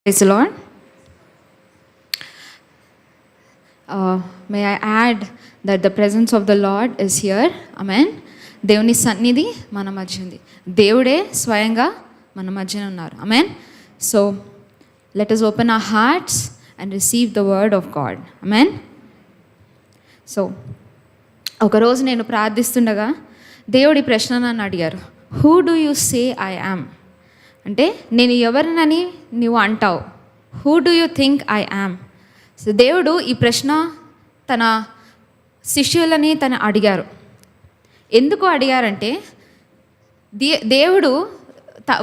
Praise the Lord. May I add that the presence of the Lord is here. Amen. దేవుని సన్నిధి మన మధ్య ఉంది. దేవుడే స్వయంగా మన మధ్యన ఉన్నారు. Amen. So let us open our hearts and receive the word of God. Amen. So ఒకరోజు నేను ప్రార్థిస్తుండగా దేవుడి ప్రశ్న నన్ను అడిగారు, who do you say I am? అంటే నేను ఎవరినని నువ్వు అంటావు? Who do you think I am? So దేవుడు ఈ ప్రశ్న తన శిష్యులని అడిగారు. ఎందుకు అడిగారంటే దేవుడు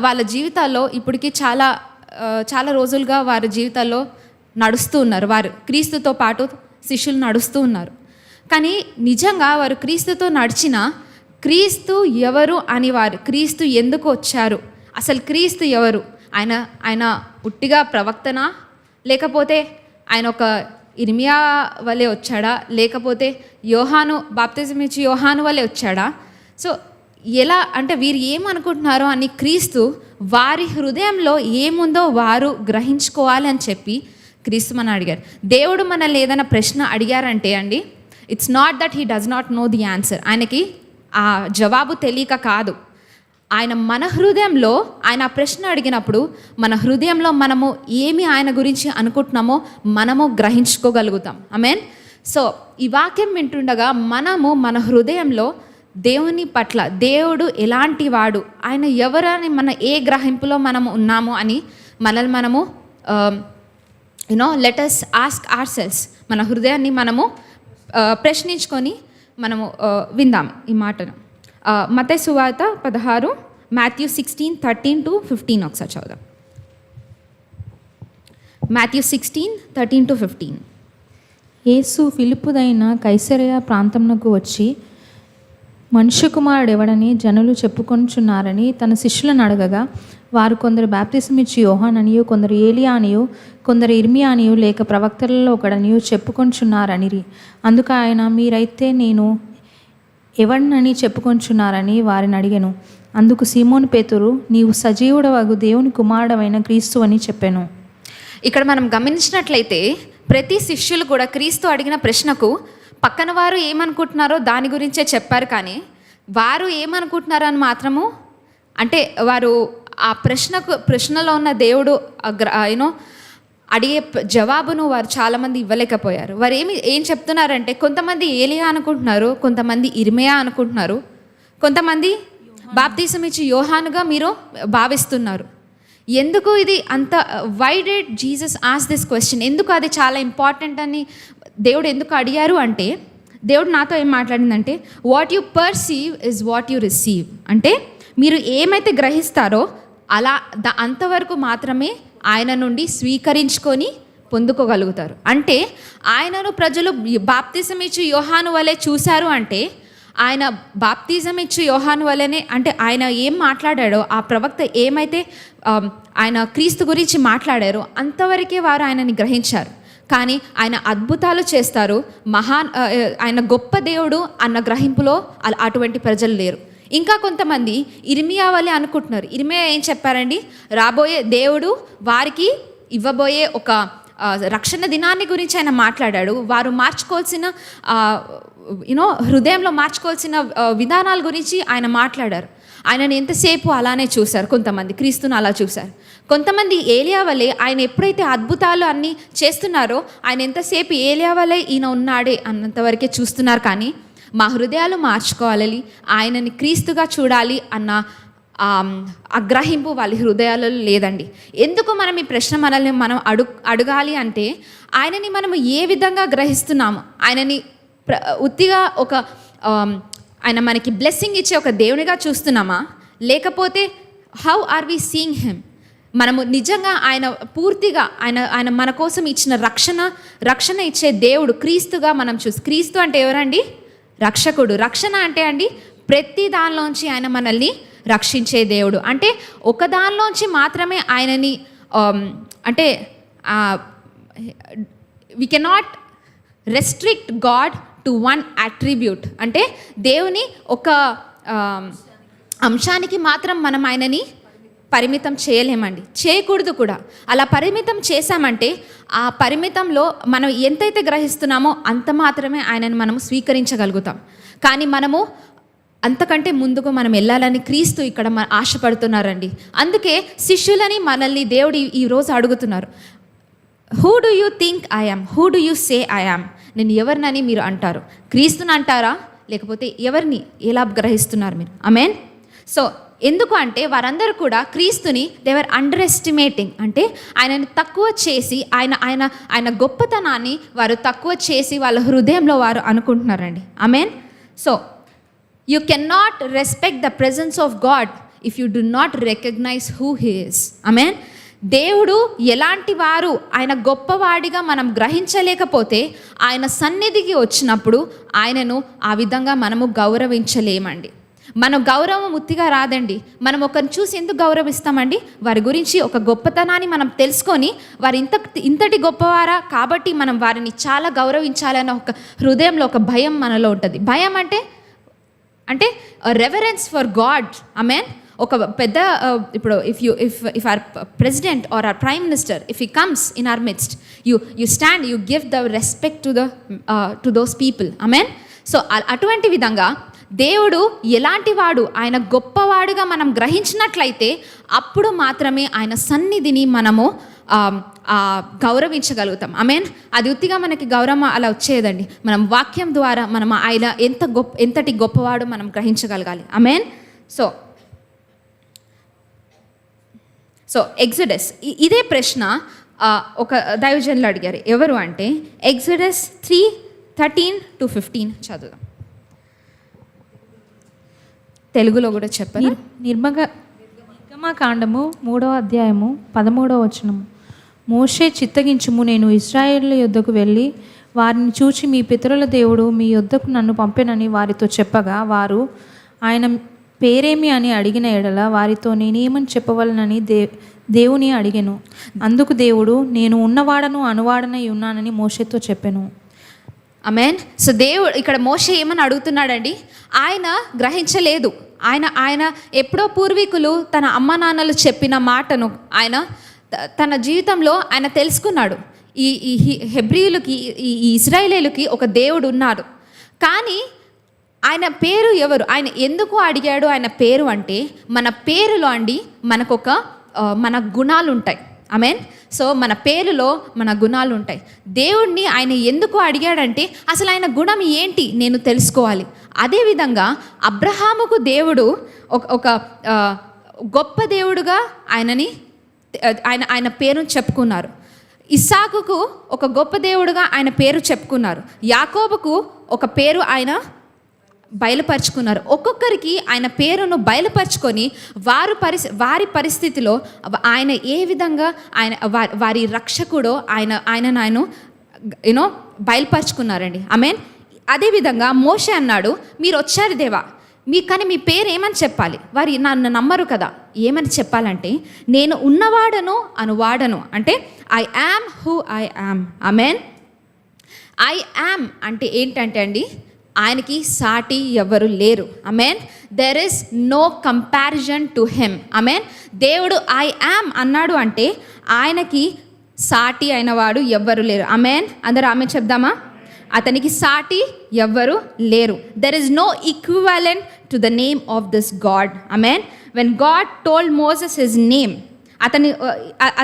వాళ్ళ జీవితాల్లో ఇప్పటికీ చాలా రోజులుగా వారి జీవితాల్లో నడుస్తూ ఉన్నారు. వారు క్రీస్తుతో పాటు శిష్యులు నడుస్తూ ఉన్నారు. కానీ నిజంగా వారు క్రీస్తుతో నడిచిన క్రీస్తు ఎవరు అని వారు, క్రీస్తు ఎందుకు వచ్చారు, అసలు క్రీస్తు ఎవరు, ఆయన ఉట్టిగా ప్రవక్తన, లేకపోతే ఆయన ఒక ఇర్మియా వలె వచ్చాడా, లేకపోతే బాప్తిజం ఇచ్చి యోహాను వలె వచ్చాడా? సో ఎలా అంటే వీరు ఏమనుకుంటున్నారో అని క్రీస్తు వారి హృదయంలో ఏముందో వారు గ్రహించుకోవాలి అని చెప్పి క్రీస్తు మన అడిగారు. దేవుడు మనల్ని ఏదైనా ప్రశ్న అడిగారంటే అండి, it's not that he does not know the answer. ఆయనకి ఆ జవాబు తెలియక కాదు. ఆయన మన హృదయంలో ఆయన ఆ ప్రశ్న అడిగినప్పుడు మన హృదయంలో మనము ఏమి ఆయన గురించి అనుకుంటున్నామో మనము గ్రహించుకోగలుగుతాం. ఆమేన్. సో ఈ వాక్యం వింటుండగా మనము మన హృదయంలో దేవుని పట్ల, దేవుడు ఎలాంటి వాడు, ఆయన ఎవరని మన ఏ గ్రహింపులో మనము ఉన్నాము అని మనల్ని మనము let us ask hour cells, మన హృదయాన్ని మనము ప్రశ్నించుకొని మనము విందాం ఈ మాటను. మత్తయి సువార్త 16, మాథ్యూ 16:13-15 ఒకసారి చదువుదాం. మాథ్యూ 16:13-15. యేసు ఫిలిప్పుదైన కైసరయ ప్రాంతమునకు వచ్చి, మనుష్య కుమారుడు ఎవడని జనులు చెప్పుకొనుచున్నారని తన శిష్యులను అడగగా, వారు కొందరు బాప్తిసం ఇచ్చి యోహాననియు, కొందరు ఏలియా అనియు, కొందరు ఇర్మియా అనియు, లేక ప్రవక్తలలో ఒకడనియు చెప్పుకొనుచున్నారనిరి. అందుకు ఆయన, మీరైతే నేను ఎవడినని చెప్పుకొనుచున్నారని వారిని అడిగాను. అందుకు సీమోను పేతురు, నీవు సజీవుడవగు దేవుని కుమారుడవైన క్రీస్తు అని చెప్పాను. ఇక్కడ మనం గమనించినట్లయితే ప్రతి శిష్యులు కూడా క్రీస్తు అడిగిన ప్రశ్నకు పక్కన వారు ఏమనుకుంటున్నారో దాని గురించే చెప్పారు. కానీ వారు ఏమనుకుంటున్నారో అని మాత్రము, అంటే వారు ఆ ప్రశ్నలో ఉన్న దేవుడు అడిగే జవాబును వారు చాలామంది ఇవ్వలేకపోయారు. వారు ఏం చెప్తున్నారంటే, కొంతమంది ఏలియా అనుకుంటున్నారు, కొంతమంది ఇర్మియా అనుకుంటున్నారు, కొంతమంది బాప్తిసం ఇచ్చి యోహానుగా మీరు భావిస్తున్నారు. ఎందుకు ఇది అంత, why did Jesus ask this question? ఎందుకు అది చాలా ఇంపార్టెంట్ అని దేవుడు ఎందుకు అడిగారు అంటే, దేవుడు నాతో ఏం మాట్లాడిందంటే, what you perceive is what you receive. అంటే మీరు ఏమైతే గ్రహిస్తారో అలా అంతవరకు మాత్రమే ఆయన నుండి స్వీకరించుకొని పొందుకోగలుగుతారు. అంటే ఆయనను ప్రజలు బాప్తిజం ఇచ్చి యోహాను వలె చూశారు అంటే, ఆయన బాప్తిజం ఇచ్చి యోహాను వలెనే, అంటే ఆయన ఏం మాట్లాడాడో, ఆ ప్రవక్త ఏమైతే ఆయన క్రీస్తు గురించి మాట్లాడారో అంతవరకే వారు ఆయనని గ్రహించారు. కానీ ఆయన అద్భుతాలు చేస్తారు, ఆయన గొప్ప దేవుడు అన్న గ్రహింపులో అటువంటి ప్రజలు లేరు. ఇంకా కొంతమంది ఇర్మియా వలె అనుకుంటున్నారు. ఇర్మియా ఏం చెప్పారండి? రాబోయే దేవుడు వారికి ఇవ్వబోయే ఒక రక్షణ దినాన్ని గురించి ఆయన మాట్లాడాడు. వారు మార్చుకోవాల్సిన హృదయంలో మార్చుకోవాల్సిన విధానాల గురించి ఆయన మాట్లాడారు. ఆయనను ఎంతసేపు అలానే చూశారు. కొంతమంది క్రీస్తును అలా చూశారు. కొంతమంది ఏలియా వలె, ఆయన ఎప్పుడైతే అద్భుతాలు అన్నీ చేస్తున్నారో ఆయన ఎంతసేపు ఏలియా వలె ఈయన ఉన్నాడే అన్నంతవరకే చూస్తున్నారు. కానీ మా హృదయాలు మార్చుకోవాలి, ఆయనని క్రీస్తుగా చూడాలి అన్న అగ్రహింపు వాళ్ళ హృదయాలలో లేదండి. ఎందుకు మనం ఈ ప్రశ్న మనల్ని మనం అడగాలి అంటే, ఆయనని మనము ఏ విధంగా గ్రహిస్తున్నాము? ఆయనని ఉత్తిగా ఆయన మనకి బ్లెస్సింగ్ ఇచ్చే ఒక దేవునిగా చూస్తున్నామా, లేకపోతే how are we seeing him? మనము నిజంగా ఆయన పూర్తిగా ఆయన మన కోసం ఇచ్చిన రక్షణ ఇచ్చే దేవుడు క్రీస్తుగా మనం క్రీస్తు అంటే ఎవరండి? రక్షకుడు. రక్షణ అంటే అండి, ప్రతి దానిలోంచి ఆయన మనల్ని రక్షించే దేవుడు. అంటే ఒక దానిలోంచి మాత్రమే ఆయనని, అంటే we cannot restrict God to one attribute. అంటే దేవుని ఒక అంశానికి మాత్రం మనం ఆయనని పరిమితం చేయలేమండి, చేయకూడదు కూడా. అలా పరిమితం చేశామంటే ఆ పరిమితంలో మనం ఎంతైతే గ్రహిస్తున్నామో అంత మాత్రమే ఆయనను మనం స్వీకరించగలుగుతాం. కానీ మనము అంతకంటే ముందుకు మనం వెళ్ళాలని క్రీస్తు ఇక్కడ ఆశపడుతున్నారండి. అందుకే శిష్యులని మనల్ని దేవుడు ఈరోజు అడుగుతున్నారు, who do you think I am, who do you say I yam? నేను ఎవరినని మీరు అంటారు? క్రీస్తుని అంటారా, లేకపోతే ఎవరిని ఎలా గ్రహిస్తున్నారు మీరు? ఆమేన్. సో ఎందుకు అంటే వారందరూ కూడా క్రీస్తుని దేవర్ అండర్ ఎస్టిమేటింగ్, అంటే ఆయనని తక్కువ చేసి ఆయన గొప్పతనాన్ని వారు తక్కువ చేసి వాళ్ళ హృదయంలో వారు అనుకుంటున్నారండి. ఆమేన్. So you can not respect the presence of God if you do not recognise who he is. ఆమేన్. దేవుడు ఎలాంటి వారు, ఆయన గొప్పవాడిగా మనం గ్రహించలేకపోతే ఆయన సన్నిధికి వచ్చినప్పుడు ఆయనను ఆ విధంగా మనము గౌరవించలేమండి. మన గౌరవం ఉత్తిగా రాదండి. మనం ఒకరిని చూసి ఎందుకు గౌరవిస్తామండి? వారి గురించి ఒక గొప్పతనాన్ని మనం తెలుసుకొని వారు ఇంతటి గొప్పవారా కాబట్టి మనం వారిని చాలా గౌరవించాలన్న ఒక హృదయంలో ఒక భయం మనలో ఉంటుంది. భయం అంటే రెవరెన్స్ ఫర్ గాడ్. ఆమేన్. ఒక పెద్ద ఇప్పుడు if our president or our prime minister if he comes in our midst, you stand, you give the respect to those people. Amen. So అటువంటి విధంగా దేవుడు ఎలాంటి వాడు, ఆయన గొప్పవాడుగా మనం గ్రహించినట్లయితే అప్పుడు మాత్రమే ఆయన సన్నిధిని మనము గౌరవించగలుగుతాం. ఆమేన్. అది ఉత్తిగా మనకి గౌరవం అలా వచ్చేదండి. మనం వాక్యం ద్వారా మనం ఆయన ఎంతటి గొప్పవాడు మనం గ్రహించగలగాలి. ఆమేన్. సో ఎగ్జోడస్, ఇదే ప్రశ్న ఒక దైవజనులు అడిగారు. ఎవరు అంటే ఎగ్జోడస్ 3:13-15 చదువుదాం. తెలుగులో కూడా చెప్పారు. నిర్గమకాండము 3వ అధ్యాయము 13వ వచనము. మోషే చిత్తగించుము, నేను ఇశ్రాయేలు యొద్దకు వెళ్ళి వారిని చూచి మీ పితరుల దేవుడు మీ యొద్దకు నన్ను పంపెనని వారితో చెప్పగా, వారు ఆయన పేరేమి అని అడిగిన ఎడల వారితో నేనేమని చెప్పవలనని దేవుని అడిగెను. అందుకు దేవుడు, నేను ఉన్నవాడను అనువాడనై ఉన్నానని మోషేతో చెప్పెను. ఆమేన్. సో దేవుడు ఇక్కడ మోషే ఏమని అడుగుతున్నాడండి? ఆయన గ్రహించలేదు. ఆయన ఎప్పుడో పూర్వీకులు తన అమ్మ నాన్నలు చెప్పిన మాటను ఆయన తన జీవితంలో ఆయన తెలుసుకున్నాడు. ఈ హెబ్రీయులకి, ఈ ఇశ్రాయేలీయులకి ఒక దేవుడు ఉన్నాడు. కానీ ఆయన పేరు ఎవరు? ఆయన ఎందుకు అడిగాడు ఆయన పేరు అంటే, మన పేరులో అండి మన గుణాలు ఉంటాయి. ఆమేన్. సో మన పేరులో మన గుణాలు ఉంటాయి. దేవుణ్ణి ఆయన ఎందుకు అడిగాడంటే అసలు ఆయన గుణం ఏంటి నేను తెలుసుకోవాలి. అదేవిధంగా అబ్రహాముకు దేవుడు ఒక గొప్ప దేవుడుగా ఆయన పేరును చెప్పుకున్నారు. ఇస్సాకుకు ఒక గొప్ప దేవుడుగా ఆయన పేరు చెప్పుకున్నారు. యాకోబుకు ఒక పేరు ఆయన బయలుపరుచుకున్నారు. ఒక్కొక్కరికి ఆయన పేరును బయలుపరుచుకొని వారి పరిస్థితిలో ఆయన ఏ విధంగా వారి రక్షకుడో ఆయన బయలుపరుచుకున్నారండి. ఆమేన్. అదేవిధంగా మోషే అన్నాడు, మీరు వచ్చారు దేవా, కానీ మీ పేరు ఏమని చెప్పాలి? వారు నన్ను నమ్మరు కదా. ఏమని చెప్పాలంటే, నేను ఉన్నవాడను అనువాడను, అంటే I am who I am. ఆమేన్. ఐ యామ్ అంటే ఏంటంటే అండి, ఆయనకి సాటి ఎవరు లేరు. ఆమేన్. There is no comparison to him. ఆమేన్. దేవుడు ఐ యామ్ అన్నాడు అంటే ఆయనకి సాటి అయిన వాడు ఎవ్వరు లేరు. ఆమేన్. అందరూ ఆమెన్ చెప్దామా? అతనికి సాటి ఎవ్వరు లేరు. There is no equivalent to the name of this God. Amen. When God told Moses his name,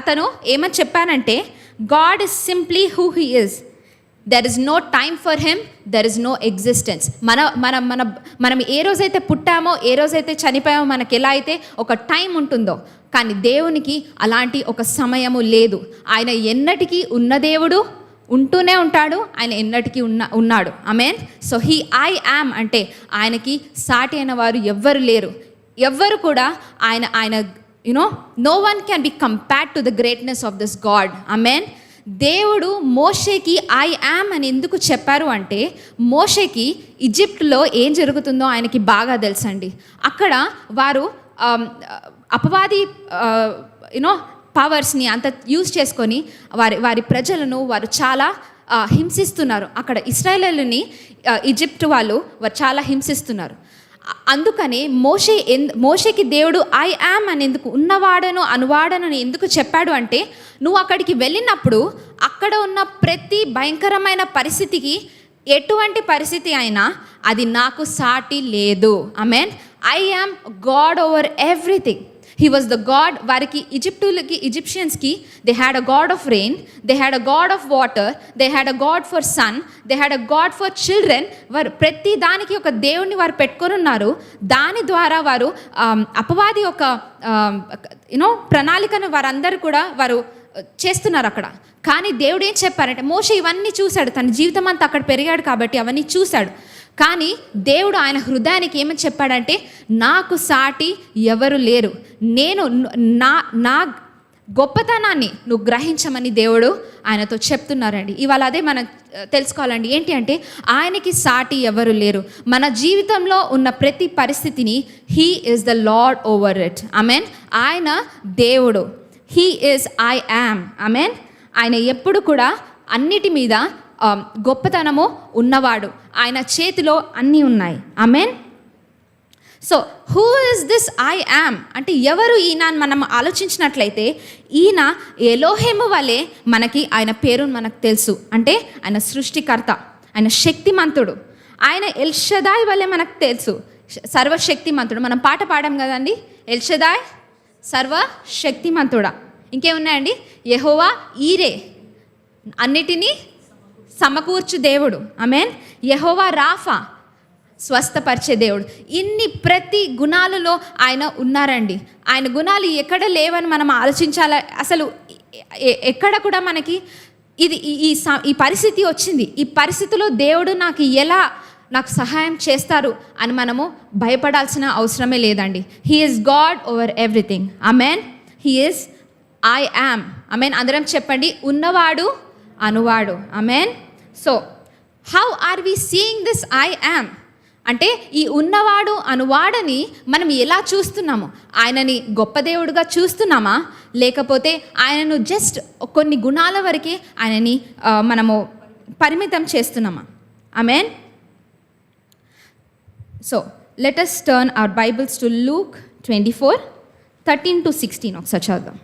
అతను ఏమని చెప్పానంటే, God is simply who he is. There is no time for him, there is no existence. మనం ఏ రోజైతే పుట్టామో, ఏ రోజైతే చనిపోయామో, మనకి ఎలా అయితే ఒక టైం ఉంటుందో, కానీ దేవునికి అలాంటి ఒక సమయము లేదు. ఆయన ఎన్నటికీ ఉన్న దేవుడు, ఉంటూనే ఉంటాడు. ఆయన ఎన్నటికీ ఉన్నాడు. ఆమేన్. సో ఐ యామ్ అంటే ఆయనకి సాటి అయిన వారు ఎవ్వరు లేరు. ఎవ్వరు కూడా ఆయన no one can be compared to the greatness of this God. ఆమేన్. దేవుడు మోషేకి ఐ యామ్ అని ఎందుకు చెప్పారు అంటే, మోషేకి ఈజిప్ట్లో ఏం జరుగుతుందో ఆయనకి బాగా తెలుసండి. అక్కడ వారు అపవాది పవర్స్ని అంత యూజ్ చేసుకొని వారి ప్రజలను వారు చాలా హింసిస్తున్నారు. అక్కడ ఇశ్రాయేలీయులని ఈజిప్ట్ వాళ్ళు చాలా హింసిస్తున్నారు. అందుకని మోషేకి దేవుడు ఐ యామ్ అని ఎందుకు, ఉన్నవాడను అనువాడను అని ఎందుకు చెప్పాడు అంటే, నువ్వు అక్కడికి వెళ్ళినప్పుడు అక్కడ ఉన్న ప్రతి భయంకరమైన పరిస్థితికి, ఎటువంటి పరిస్థితి అయినా అది నాకు సాటి లేదు. ఆమేన్. I am God over everything. He was the God. వారికి ఈజిప్షియన్స్కి they had a god of rain, they had a god of water, they had a god for sun, they had a god for children. వారు ప్రతి దానికి ఒక దేవుడిని వారు పెట్టుకొని ఉన్నారు. దాని ద్వారా వారు అపవాది ఒక ప్రణాళికను వారందరూ కూడా వారు చేస్తున్నారు అక్కడ. కానీ దేవుడు ఏం చెప్పారంటే, మోషే ఇవన్నీ చూశాడు, తన జీవితం అంతా అక్కడ పెరిగాడు కాబట్టి అవన్నీ చూశాడు. కానీ దేవుడు ఆయన హృదయానికి ఏమని చెప్పాడంటే, నాకు సాటి ఎవరు లేరు, నేను నా గొప్పతనాన్ని నువ్వు గ్రహించమని దేవుడు ఆయనతో చెప్తున్నారండి. ఇవాళ అదే మనం తెలుసుకోవాలండి. ఏంటి అంటే, ఆయనకి సాటి ఎవరు లేరు. మన జీవితంలో ఉన్న ప్రతి పరిస్థితిని he is the lord over it. Amen. ఆయన దేవుడు. He is I am. Amen. ఆయన ఎప్పుడు కూడా అన్నిటి మీద గొప్పతనము ఉన్నవాడు. ఆయన చేతిలో అన్నీ ఉన్నాయి. Amen. So who is this I am అంటే ఎవరు ఈయన అని మనం ఆలోచించినట్లయితే, ఈయన ఎలోహేము వలె మనకి ఆయన పేరు మనకు తెలుసు. అంటే ఆయన సృష్టికర్త, ఆయన శక్తిమంతుడు. ఆయన ఎల్షదాయ్ వలె మనకు తెలుసు, సర్వశక్తిమంతుడు. మనం పాట పాడాం కదండి, ఎల్షదాయ్ సర్వశక్తిమంతుడా. ఇంకేమున్నాయండి, యెహోవా ఈరే అన్నిటినీ సమకూర్చు దేవుడు. ఆమేన్. యెహోవా రాఫా స్వస్థపరిచే దేవుడు. ఇన్ని ప్రతి గుణాలలో ఆయన ఉన్నారండి. ఆయన గుణాలు ఎక్కడ లేవని మనం ఆలోచించాలి. అసలు ఎక్కడ కూడా మనకి ఈ పరిస్థితి వచ్చింది, ఈ పరిస్థితిలో దేవుడు నాకు సహాయం చేస్తారు అని మనము భయపడాల్సిన అవసరమే లేదండి. He is God over everything. ఆమెన్. He is I am. ఆమెన్. అందరం చెప్పండి, ఉన్నవాడు అనువాడు. ఆమెన్. So how are we seeing this I am అంటే, ఈ ఉన్నవాడు అనువాడని మనం ఎలా చూస్తున్నాము? ఆయనని గొప్ప దేవుడుగా చూస్తున్నామా, లేకపోతే ఆయనను జస్ట్ కొన్ని గుణాల వరకే ఆయనని మనము పరిమితం చేస్తున్నామా? Amen. So let us turn our Bibles to Luke 24:13-16. ఒకసారి చదువుదాం.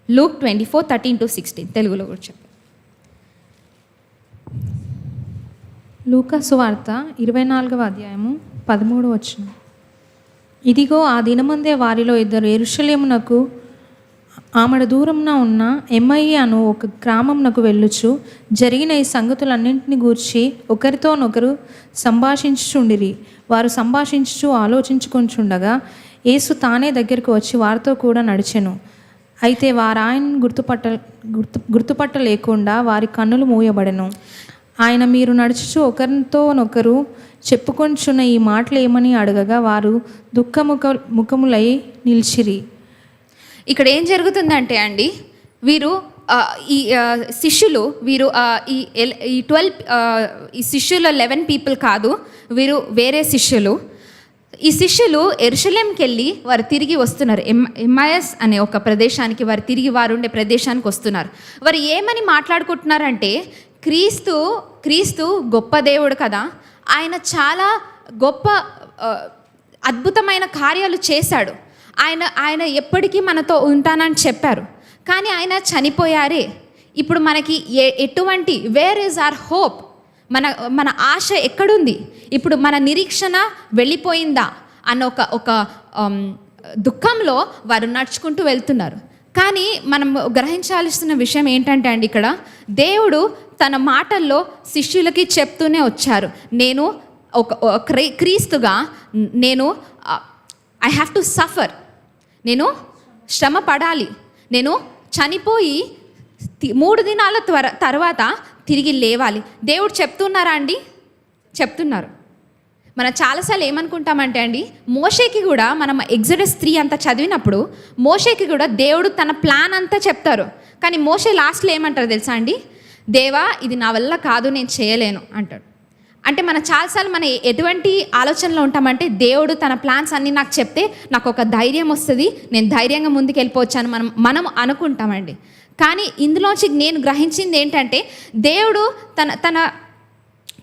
Luke 24:13-16 తెలుగులో కూడా చెప్పండి. లూకా సువార్త 24వ అధ్యాయము 13వ వచనం. ఇదిగో ఆ దినమందే వారిలో ఇద్దరు యెరూషలేమునకు ఆమడ దూరంన ఉన్న ఎమ్మయి అను ఒక గ్రామంనకు వెళ్ళుచు జరిగిన ఈ సంగతులన్నింటినీ గూర్చి ఒకరితోనొకరు సంభాషించుచుండిరి. వారు సంభాషించుచు ఆలోచించుకొంచుండగా యేసు తానే దగ్గరకు వచ్చి వారితో కూడా నడిచెను. అయితే వారు ఆయనను గుర్తుపట్టలేకుండా వారి కన్నులు మూయబడెను. ఆయన మీరు నడుచుచు ఒకరితోనొకరు చెప్పుకొంచున్న ఈ మాటలు ఏమని అడగగా వారు ముఖములై నిలిచిరి. ఇక్కడ ఏం జరుగుతుందంటే అండి, వీరు ఈ శిష్యులు, వీరు ఈ 12 ఈ శిష్యులు 11 పీపుల్ కాదు, వీరు వేరే శిష్యులు. ఈ శిష్యులు యెరూషలేంకి వెళ్ళి వారు తిరిగి వస్తున్నారు. ఎమ్మాయస్ అనే ఒక ప్రదేశానికి వారు ఉండే ప్రదేశానికి వస్తున్నారు. వారు ఏమని మాట్లాడుకుంటున్నారంటే, క్రీస్తు గొప్ప దేవుడు కదా, ఆయన చాలా గొప్ప అద్భుతమైన కార్యాలు చేశాడు, ఆయన ఎప్పటికీ మనతో ఉంటానని చెప్పారు, కానీ ఆయన చనిపోయారే. ఇప్పుడు మనకి ఎటువంటి వేర్ ఈజ్ ఆర్ హోప్, మన ఆశ ఎక్కడుంది, ఇప్పుడు మన నిరీక్షణ వెళ్ళిపోయిందా అన్న ఒక దుఃఖంలో వారు నడుచుకుంటూ వెళ్తున్నారు. కానీ మనం గ్రహించాల్సిన విషయం ఏంటంటే అండి, ఇక్కడ దేవుడు తన మాటల్లో శిష్యులకి చెప్తూనే వచ్చారు, నేను క్రీస్తుగా ఐ హ్యావ్ టు సఫర్, నేను శ్రమ పడాలి, నేను చనిపోయి 3 దినాల తర్వాత తిరిగి లేవాలి. దేవుడు చెప్తున్నారా అండి? చెప్తున్నారు. మనం చాలాసార్లు ఏమనుకుంటామంటే అండి, మోషేకి కూడా మనం ఎగ్జోడస్ 3 అంతా చదివినప్పుడు మోషేకి కూడా దేవుడు తన ప్లాన్ అంతా చెప్తారు. కానీ మోషే లాస్ట్లో ఏమంటారు తెలుసా అండి? దేవా, ఇది నా వల్ల కాదు, నేను చేయలేను అంటాడు. అంటే మనం చాలాసార్లు మనం ఎటువంటి ఆలోచనలో ఉంటామంటే, దేవుడు తన ప్లాన్స్ అన్నీ నాకు చెప్తే నాకు ఒక ధైర్యం వస్తుంది, నేను ధైర్యంగా ముందుకు వెళ్ళిపోవచ్చాను మనం అనుకుంటామండి. కానీ ఇందులోంచి నేను గ్రహించింది ఏంటంటే, దేవుడు తన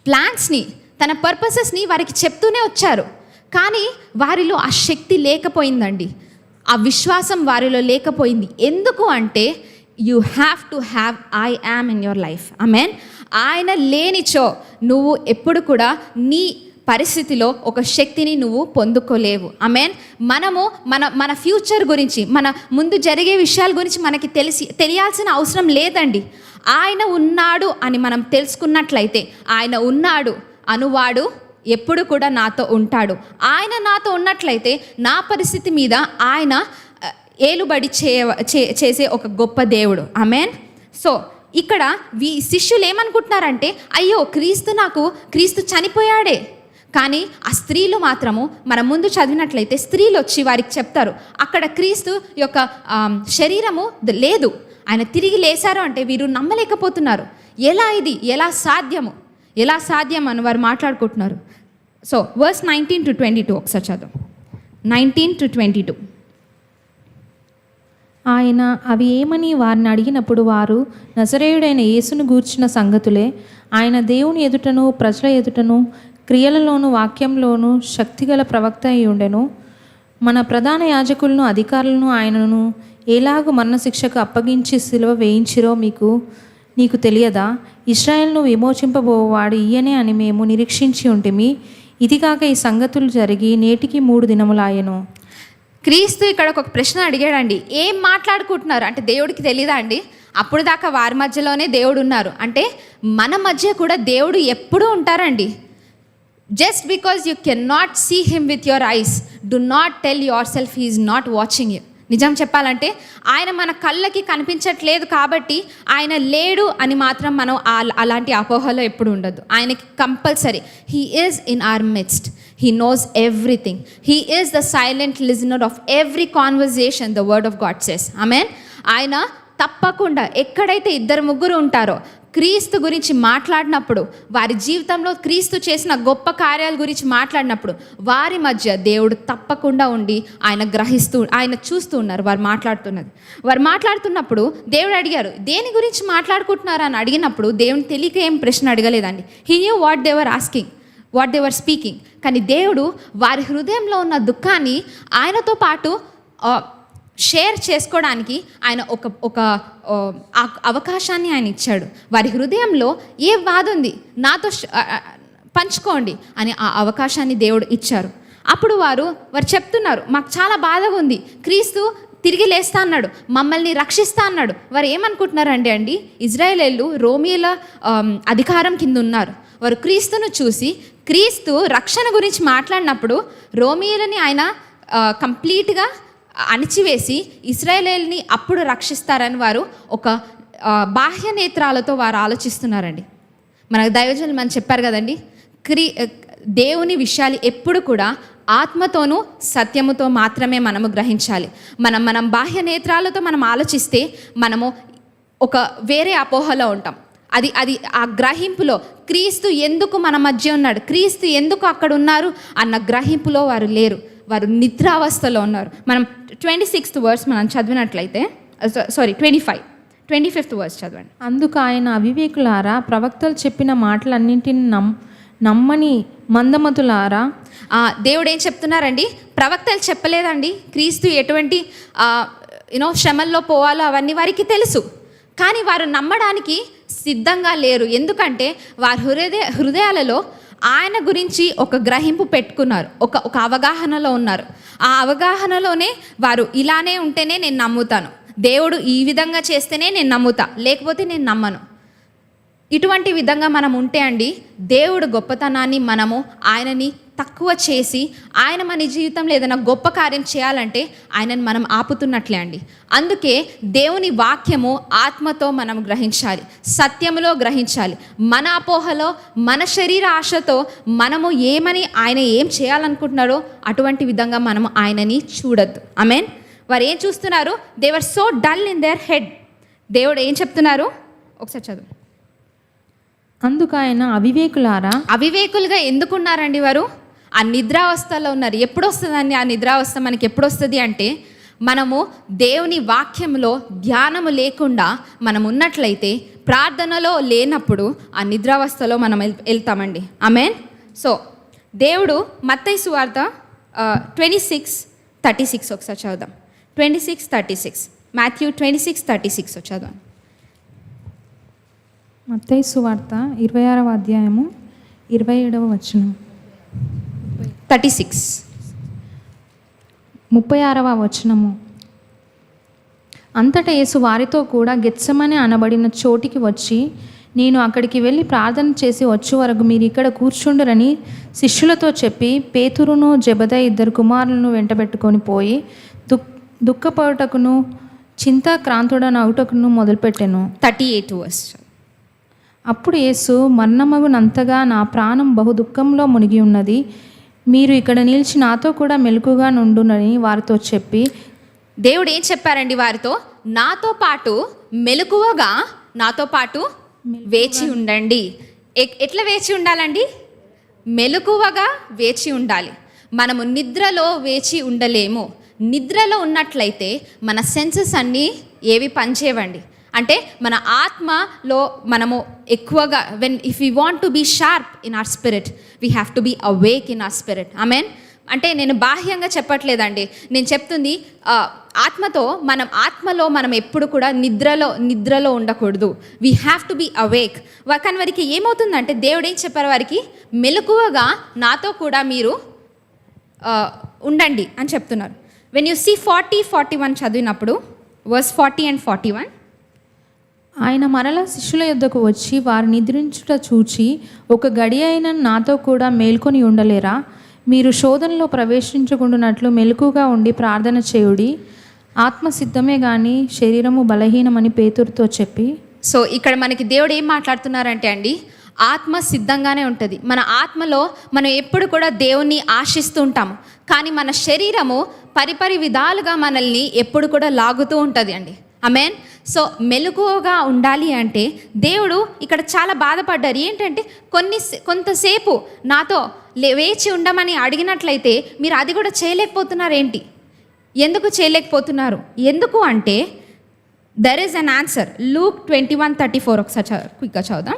ప్లాన్స్ని, తన పర్పసెస్ని వారికి చెప్తూనే వచ్చారు. కానీ వారిలో ఆ శక్తి లేకపోయిందండి, ఆ విశ్వాసం వారిలో లేకపోయింది. ఎందుకు అంటే you have to have I am in your life. ఆమేన్. ఆయన లేనిచో నువ్వు ఎప్పుడు కూడా నీ పరిస్థితిలో ఒక శక్తిని నువ్వు పొందుకోలేవు. ఆమేన్. మనము మన ఫ్యూచర్ గురించి, మన ముందు జరిగే విషయాల గురించి మనకి తెలియాల్సిన అవసరం లేదండి. ఆయన ఉన్నాడు అని మనం తెలుసుకున్నట్లయితే, ఆయన ఉన్నాడు అనువాడు ఎప్పుడు కూడా నాతో ఉంటాడు. ఆయన నాతో ఉన్నట్లయితే నా పరిస్థితి మీద ఆయన ఏలుబడి చేసే ఒక గొప్ప దేవుడు. ఆమేన్. సో ఇక్కడ శిష్యులు ఏమనుకుంటున్నారంటే, అయ్యో క్రీస్తు చనిపోయాడే. కానీ ఆ స్త్రీలు మాత్రము మనం ముందు చదివినట్లయితే స్త్రీలు వచ్చి వారికి చెప్తారు, అక్కడ క్రీస్తు యొక్క శరీరము లేదు, ఆయన తిరిగి లేశారు అంటే వీరు నమ్మలేకపోతున్నారు. ఎలా సాధ్యం అని వారు మాట్లాడుకుంటున్నారు. సో వర్స్ 19 to 22 ఒకసారి చదువు. 19 to 22. ఆయన అవి ఏమని వారిని అడిగినప్పుడు వారు నజరేయుడైన యేసును గూర్చిన సంగతులే, ఆయన దేవుని ఎదుటను ప్రజల ఎదుటను క్రియలలోను వాక్యంలోను శక్తిగల ప్రవక్త అయి ఉండెను. మన ప్రధాన యాజకులను అధికారులను ఆయనను ఎలాగూ మరణశిక్షకు అప్పగించి సిలువ వేయించిరో నీకు తెలియదా? ఇశ్రాయేలును విమోచింపబోవాడు ఈయనే అని మేము నిరీక్షించి ఉంటిమి. ఇదిగాక ఈ సంగతులు జరిగి నేటికి 3 దినములాయెను. క్రీస్తు ఇక్కడ ఒక ప్రశ్న అడిగాడండి. ఏం మాట్లాడుకుంటున్నారు అంటే దేవుడికి తెలీదా అండి? అప్పుడు దాకా వారి మధ్యలోనే దేవుడు ఉన్నారు అంటే మన మధ్య కూడా దేవుడు ఎప్పుడూ ఉంటారండి. Just because you can not see him with your eyes, do not tell yourself he is not watching you. నిజం చెప్పాలంటే ఆయన మన కళ్ళకి కనిపించట్లేదు కాబట్టి ఆయన లేడు అని మాత్రం మనం అలాంటి అపోహలో ఎప్పుడు ఉండదు. ఆయనకి compulsory he is in our midst, he knows everything, he is the silent listener of every conversation the word of God says. ఆమేన్. ఆయన తప్పకుండా ఎక్కడైతే 2-3 ఉంటారో క్రీస్తు గురించి మాట్లాడినప్పుడు, వారి జీవితంలో క్రీస్తు చేసిన గొప్ప కార్యాల గురించి మాట్లాడినప్పుడు వారి మధ్య దేవుడు తప్పకుండా ఉండి ఆయన చూస్తూ ఉన్నారు వారు మాట్లాడుతున్నప్పుడు దేవుడు అడిగారు, దేని గురించి మాట్లాడుకుంటున్నారు అని అడిగినప్పుడు దేవుని తెలియక ఏం ప్రశ్న అడగలేదండి. He knew what they were asking, what they were speaking. కానీ దేవుడు వారి హృదయంలో ఉన్న దుఃఖాన్ని ఆయనతో పాటు షేర్ చేసుకోవడానికి ఆయన ఒక అవకాశాన్ని ఆయన ఇచ్చాడు. వారి హృదయంలో ఏ బాధ ఉంది నాతో పంచుకోండి అని ఆ అవకాశాన్ని దేవుడు ఇచ్చారు. అప్పుడు వారు చెప్తున్నారు, మాకు చాలా బాధగా ఉంది, క్రీస్తు తిరిగి లేస్తా అన్నాడు, మమ్మల్ని రక్షిస్తా అన్నాడు. వారు ఏమనుకుంటున్నారండి ఇజ్రాయేలీయులు రోమీల అధికారం కింద ఉన్నారు. వారు క్రీస్తును చూసి క్రీస్తు రక్షణ గురించి మాట్లాడినప్పుడు రోమీయులని ఆయన కంప్లీట్గా అణిచివేసి ఇశ్రాయేలుని అప్పుడు రక్షిస్తారని వారు ఒక బాహ్య నేత్రాలతో వారు ఆలోచిస్తున్నారండి. మనకు దైవజనులు మనం చెప్పారు కదండి, దేవుని విషయాలు ఎప్పుడు కూడా ఆత్మతోనూ సత్యముతో మాత్రమే మనము గ్రహించాలి. మనం బాహ్య నేత్రాలతో మనం ఆలోచిస్తే మనము ఒక వేరే అపోహలో ఉంటాం. అది ఆ గ్రహింపులో క్రీస్తు ఎందుకు మన మధ్య ఉన్నాడు, క్రీస్తు ఎందుకు అక్కడ ఉన్నారు అన్న గ్రహింపులో వారు లేరు, వారు నిద్రావస్థలో ఉన్నారు. మనం 26th verse మనం చదివినట్లయితే 25th verse చదవండి. అందుకు ఆయన అవివేకులారా, ప్రవక్తలు చెప్పిన మాటలన్నింటిని నమ్మని మందమతులారా. దేవుడు ఏం చెప్తున్నారండి, ప్రవక్తలు చెప్పలేదండి క్రీస్తు ఎటువంటి శ్రమల్లో పోవాలో అవన్నీ వారికి తెలుసు, కానీ వారు నమ్మడానికి సిద్ధంగా లేరు. ఎందుకంటే వారి హృదయాలలో ఆయన గురించి ఒక గ్రహింపు పెట్టుకున్నారు, ఒక అవగాహనలో ఉన్నారు. ఆ అవగాహనలోనే వారు ఇలానే ఉంటేనే నేను నమ్ముతాను, దేవుడు ఈ విధంగా చేస్తేనే నేను నమ్ముతా, లేకపోతే నేను నమ్మను. ఇటువంటి విధంగా మనం ఉంటే అండి దేవుడు గొప్పతనాన్ని మనము ఆయనని తక్కువ చేసి ఆయన మన జీవితంలో ఏదైనా గొప్ప కార్యం చేయాలంటే ఆయనని మనం ఆపుతున్నట్లే అండి. అందుకే దేవుని వాక్యము ఆత్మతో మనం గ్రహించాలి, సత్యములో గ్రహించాలి. మన అపోహలో మన శరీర ఆశతో మనము ఆయన ఏం చేయాలనుకుంటున్నారో అటువంటి విధంగా మనము ఆయనని చూడొద్దు. ఆమేన్. వారు ఏం చూస్తున్నారు, they were so dull in their head. దేవుడు ఏం చెప్తున్నారు ఒకసారి చదువు. అందుకు ఆయన అవివేకులుగా ఎందుకున్నారండి వారు? ఆ నిద్రావస్థలో ఉన్నారు. ఎప్పుడు వస్తుందండి ఆ నిద్రావస్థ? మనకి ఎప్పుడు వస్తుంది అంటే మనము దేవుని వాక్యంలో ధ్యానము లేకుండా మనం ఉన్నట్లయితే, ప్రార్థనలో లేనప్పుడు ఆ నిద్రావస్థలో మనం వెళ్తామండి. ఆమేన్. సో దేవుడు మత్తయి సువార్త 26:36 ఒకసారి చదువుదాం. 26:36 మాథ్యూ 26:36 చదువు. మత్తయి సువార్త 26వ అధ్యాయము 27వ వచనం. 36 36వ వచనము. అంతటా యేసు వారితో కూడా గెత్సెమనే అనబడిన చోటికి వచ్చి, నేను అక్కడికి వెళ్ళి ప్రార్థన చేసి వచ్చే వరకు మీరు ఇక్కడ కూర్చుండురని శిష్యులతో చెప్పి, పేతురును జెబెదయి 2 కుమారులను వెంటబెట్టుకొని పోయి దుఃఖపడుటకును చింతాక్రాంతుడనగుటకును మొదలుపెట్టెను. 38 verse. అప్పుడు యేసు, మరణమగునంతగా నా ప్రాణం బహు దుఃఖంలో మునిగి ఉన్నది, మీరు ఇక్కడ నిలిచి నాతో కూడా మెలకుగా నుండునని వారితో చెప్పి, దేవుడు ఏం చెప్పారండి వారితో? నాతో పాటు మెలకువగా, నాతో పాటు వేచి ఉండండి. ఎట్లా వేచి ఉండాలండి? మెలకువగా వేచి ఉండాలి. మనము నిద్రలో వేచి ఉండలేము. నిద్రలో ఉన్నట్లయితే మన సెన్సెస్ అన్నీ ఏవి పనిచేయవండి. అంటే మన ఆత్మలో మనము ఎక్కువగా if you want to be sharp in our spirit, we have to be awake in our spirit. Amen. అంటే నేను బాహ్యంగా చెప్పట్లేదండి, నేను చెప్తుంది ఆత్మలో మనం ఎప్పుడు కూడా నిద్రలో ఉండకూడదు. We have to be awake. కానీ వారికి ఏమవుతుందంటే దేవుడు ఏం చెప్పారు వారికి? మెలకువగా నాతో కూడా మీరు ఉండండి అని చెప్తున్నారు. వెన్ యూ సీ 40-41 చదివినప్పుడు వర్స్ 40 and 41, ఆయన మరల శిష్యుల యొద్దకు వచ్చి వారు నిద్రించుట చూచి, ఒక గడి అయిన నాతో కూడా మేల్కొని ఉండలేరా? మీరు శోధనలో ప్రవేశించకుండానట్లు మెలకుగా ఉండి ప్రార్థన చేయుడి. ఆత్మ సిద్ధమే కానీ శరీరము బలహీనమని పేతురుతో చెప్పి. సో ఇక్కడ మనకి దేవుడు ఏం మాట్లాడుతున్నారంటే అండి, ఆత్మ సిద్ధంగానే ఉంటుంది. మన ఆత్మలో మనం ఎప్పుడు కూడా దేవుణ్ణి ఆశిస్తూ ఉంటాము, కానీ మన శరీరము పరిపరి విధాలుగా మనల్ని ఎప్పుడు కూడా లాగుతూ ఉంటుంది అండి. ఆమేన్. సో మెలకువగా ఉండాలి అంటే దేవుడు ఇక్కడ చాలా బాధపడ్డారు. ఏంటంటే కొంతసేపు నాతో వేచి ఉండమని అడిగినట్లయితే మీరు అది కూడా చేయలేకపోతున్నారు. ఏంటి? ఎందుకు చేయలేకపోతున్నారు? ఎందుకు అంటే there is an answer. Luke 21:34 ఒకసారి క్విక్గా చదువుదాం.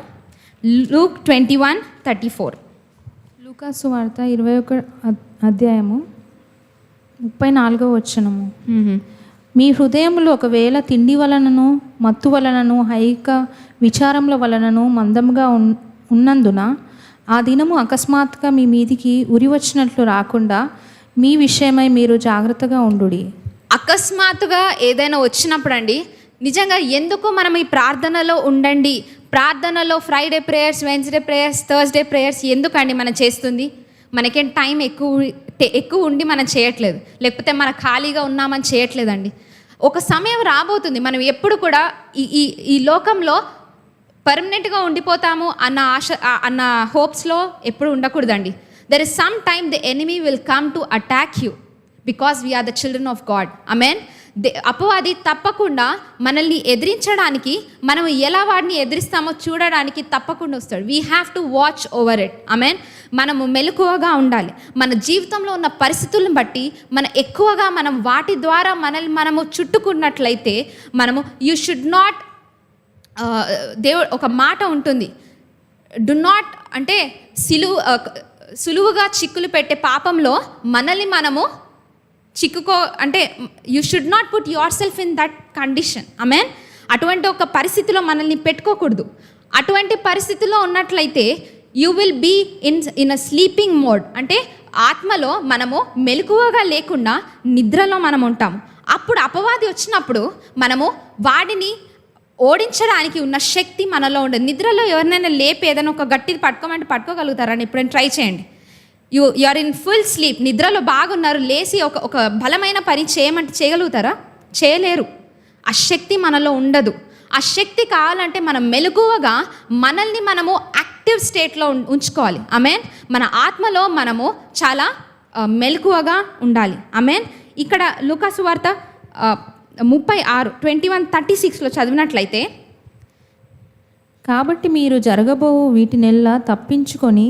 లూక్ 21:34. లూకాసు వార్త 21 అధ్యాయము 34వ వచనము. మీ హృదయములు ఒకవేళ తిండి వలనను మత్తు వలనను హైక విచారముల వలనను మందముగా ఉన్నందున ఆ దినము అకస్మాత్తుగా మీ మీదికి ఉరి వచ్చినట్లు రాకుండా మీ విషయమై మీరు జాగ్రత్తగా ఉండుడి. అకస్మాత్తుగా ఏదైనా వచ్చినప్పుడు అండి, నిజంగా ఎందుకు మనం ఈ ప్రార్థనలో ఉండండి, ప్రార్థనలో Friday prayers, Wednesday prayers, Thursday prayers ఎందుకండి మనం చేస్తుంది? మనకేం టైం ఎక్కువ ఉండి మనం చేయట్లేదు, లేకపోతే మన ఖాళీగా ఉన్నామని చేయట్లేదండి. ఒక సమయం రాబోతుంది, మనం ఎప్పుడు కూడా ఈ లోకంలో పర్మనెంట్గా ఉండిపోతాము అన్న హోప్స్లో ఎప్పుడు ఉండకూడదండి. There is some time the enemy will come to attack you because we are the children of God. Amen. అపవాది తప్పకుండా మనల్ని ఎదిరించడానికి, మనం ఎలా వాడిని ఎదిరిస్తామో చూడడానికి తప్పకుండా వస్తాడు. We have to watch over it. Amen. మనము మెలకువగా ఉండాలి. మన జీవితంలో ఉన్న పరిస్థితులను బట్టి ఎక్కువగా మనం వాటి ద్వారా మనము చుట్టుకున్నట్లయితే మనము యూ షుడ్ నాట్, దేవుడు ఒక మాట ఉంటుంది, డు నాట్ అంటే సులువుగా చిక్కులు పెట్టే పాపంలో మనల్ని మనము అంటే you should not put yourself in that condition. Amen. అటువంటి ఒక పరిస్థితిలో మనల్ని పెట్టుకోకూడదు. అటువంటి పరిస్థితిలో ఉన్నట్లయితే you will be in a sleeping mode. అంటే ఆత్మలో మనము మెలకువగా లేకుండా నిద్రలో మనం ఉంటాము. అప్పుడు అపవాది వచ్చినప్పుడు మనము వాడిని ఓడించడానికి ఉన్న శక్తి మనలో ఉండదు. నిద్రలో ఎవరినైనా లేపి ఏదైనా ఒక గట్టిది పట్టుకోమంటే పట్టుకోగలుగుతారని ఎప్పుడైనా ట్రై చేయండి. You are in full sleep, నిద్రలో బాగున్నారు, లేచి ఒక బలమైన పని చేయమంటే చేయగలుగుతారా? చేయలేరు. ఆ శక్తి మనలో ఉండదు. ఆ శక్తి కావాలంటే మనం మెలకువగా మనల్ని మనము యాక్టివ్ స్టేట్లో ఉంచుకోవాలి. ఆమెన్. మన ఆత్మలో మనము చాలా మెలకువగా ఉండాలి. ఆమెన్. ఇక్కడ లూకాసు వార్త 21:36 చదివినట్లయితే, కాబట్టి మీరు జరగబో వీటినెల్లా తప్పించుకొని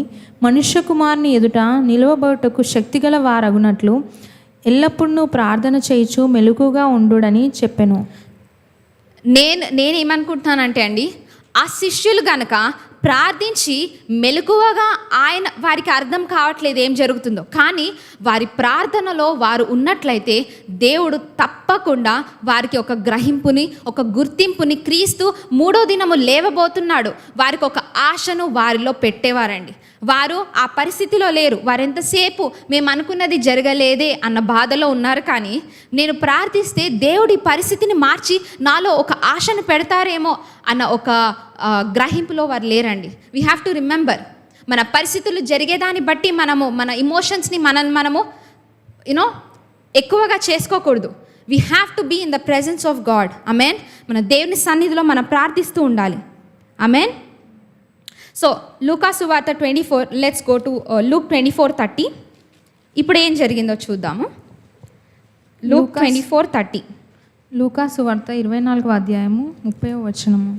మనుష్య కుమారుని ఎదుట నిలవబోటకు శక్తిగల వారగునట్లు ఎల్లప్పుడూ ప్రార్థన చేయుచు మెలకుగా ఉండుడని చెప్పెను. నేనేమనుకుంటున్నానంటే అండి, ఆ శిష్యులు గనక ప్రార్థించి మెలకువగా ఆయన వారికి అర్థం కావట్లేదు ఏం జరుగుతుందో, కానీ వారి ప్రార్థనలో వారు ఉన్నట్లయితే దేవుడు తప్పకుండా వారికి ఒక గ్రహింపుని, ఒక గుర్తింపుని, క్రీస్తు 3వ దినము లేవబోతున్నాడు, వారికి ఒక ఆశను వారిలో పెట్టేవారండి. వారు ఆ పరిస్థితిలో లేరు. వారు ఎంతసేపు మేము అనుకున్నది జరగలేదే అన్న బాధలో ఉన్నారు. కానీ నేను ప్రార్థిస్తే దేవుడి పరిస్థితిని మార్చి నాలో ఒక ఆశను పెడతారేమో అన్న ఒక గ్రహింపులో వారు లేరండి. వీ హ్యావ్ టు రిమెంబర్, మన పరిస్థితులు జరిగేదాన్ని బట్టి మన ఇమోషన్స్ని మనము ఎక్కువగా చేసుకోకూడదు. We have to be in the presence of God. Amen. మన దేవుని సన్నిధిలో మనం ప్రార్థిస్తూ ఉండాలి. ఆమెన్. సో లూకా సువార్త 24, లెట్స్ గో టు లూక్ 24:30. ఇప్పుడు ఏం జరిగిందో చూద్దాము. లూక్ 24:30. లూకా సువార్త 24వ అధ్యాయము 30వ వచనము.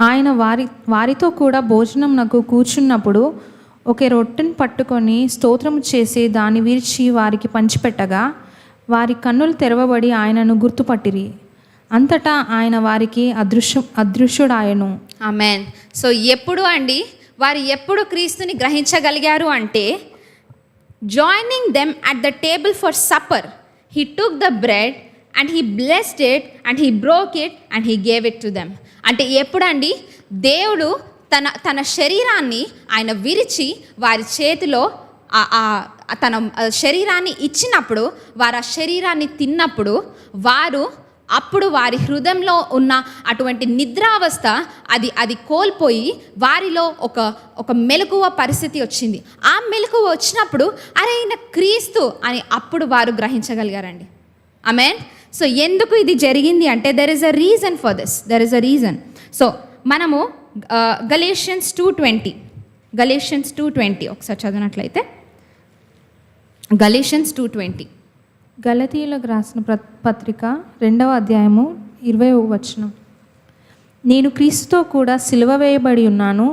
ఆయన వారితో కూడా భోజనం నాకు కూర్చున్నప్పుడు ఒక రొట్టెను పట్టుకొని స్తోత్రము చేసి దాన్ని విరిచి వారికి పంచిపెట్టగా వారి కన్నులు తెరవబడి ఆయనను గుర్తుపట్టిరి. అంతటా ఆయన వారికి అదృశ్యుడాయను. ఆమేన్. సో వారు ఎప్పుడు క్రీస్తుని గ్రహించగలిగారు అంటే, joining them at the table for supper, he took the bread and he blessed it and he broke it and he gave it to them. అంటే ఎప్పుడండి దేవుడు తన శరీరాన్ని ఆయన విరిచి వారి చేతిలో తన శరీరాన్ని ఇచ్చినప్పుడు, వారు ఆ శరీరాన్ని తిన్నప్పుడు అప్పుడు వారి హృదయంలో ఉన్న అటువంటి నిద్రావస్థ అది కోల్పోయి వారిలో ఒక మెలకువ పరిస్థితి వచ్చింది. ఆ మెలకువ వచ్చినప్పుడు అరే ఈయన క్రీస్తు అని అప్పుడు వారు గ్రహించగలిగారండి. ఆమేన్. సో ఎందుకు ఇది జరిగింది అంటే there is a reason for this. There is a reason. So మనము గలేషియన్స్ 2:20 ఒకసారి చదివినట్లయితే, గలేషియన్స్ 2:20. గలతీయులకు రాసిన పత్రిక 2వ అధ్యాయము 20వ వచనం. నేను క్రీస్తుతో కూడా సిలువ వేయబడి ఉన్నాను,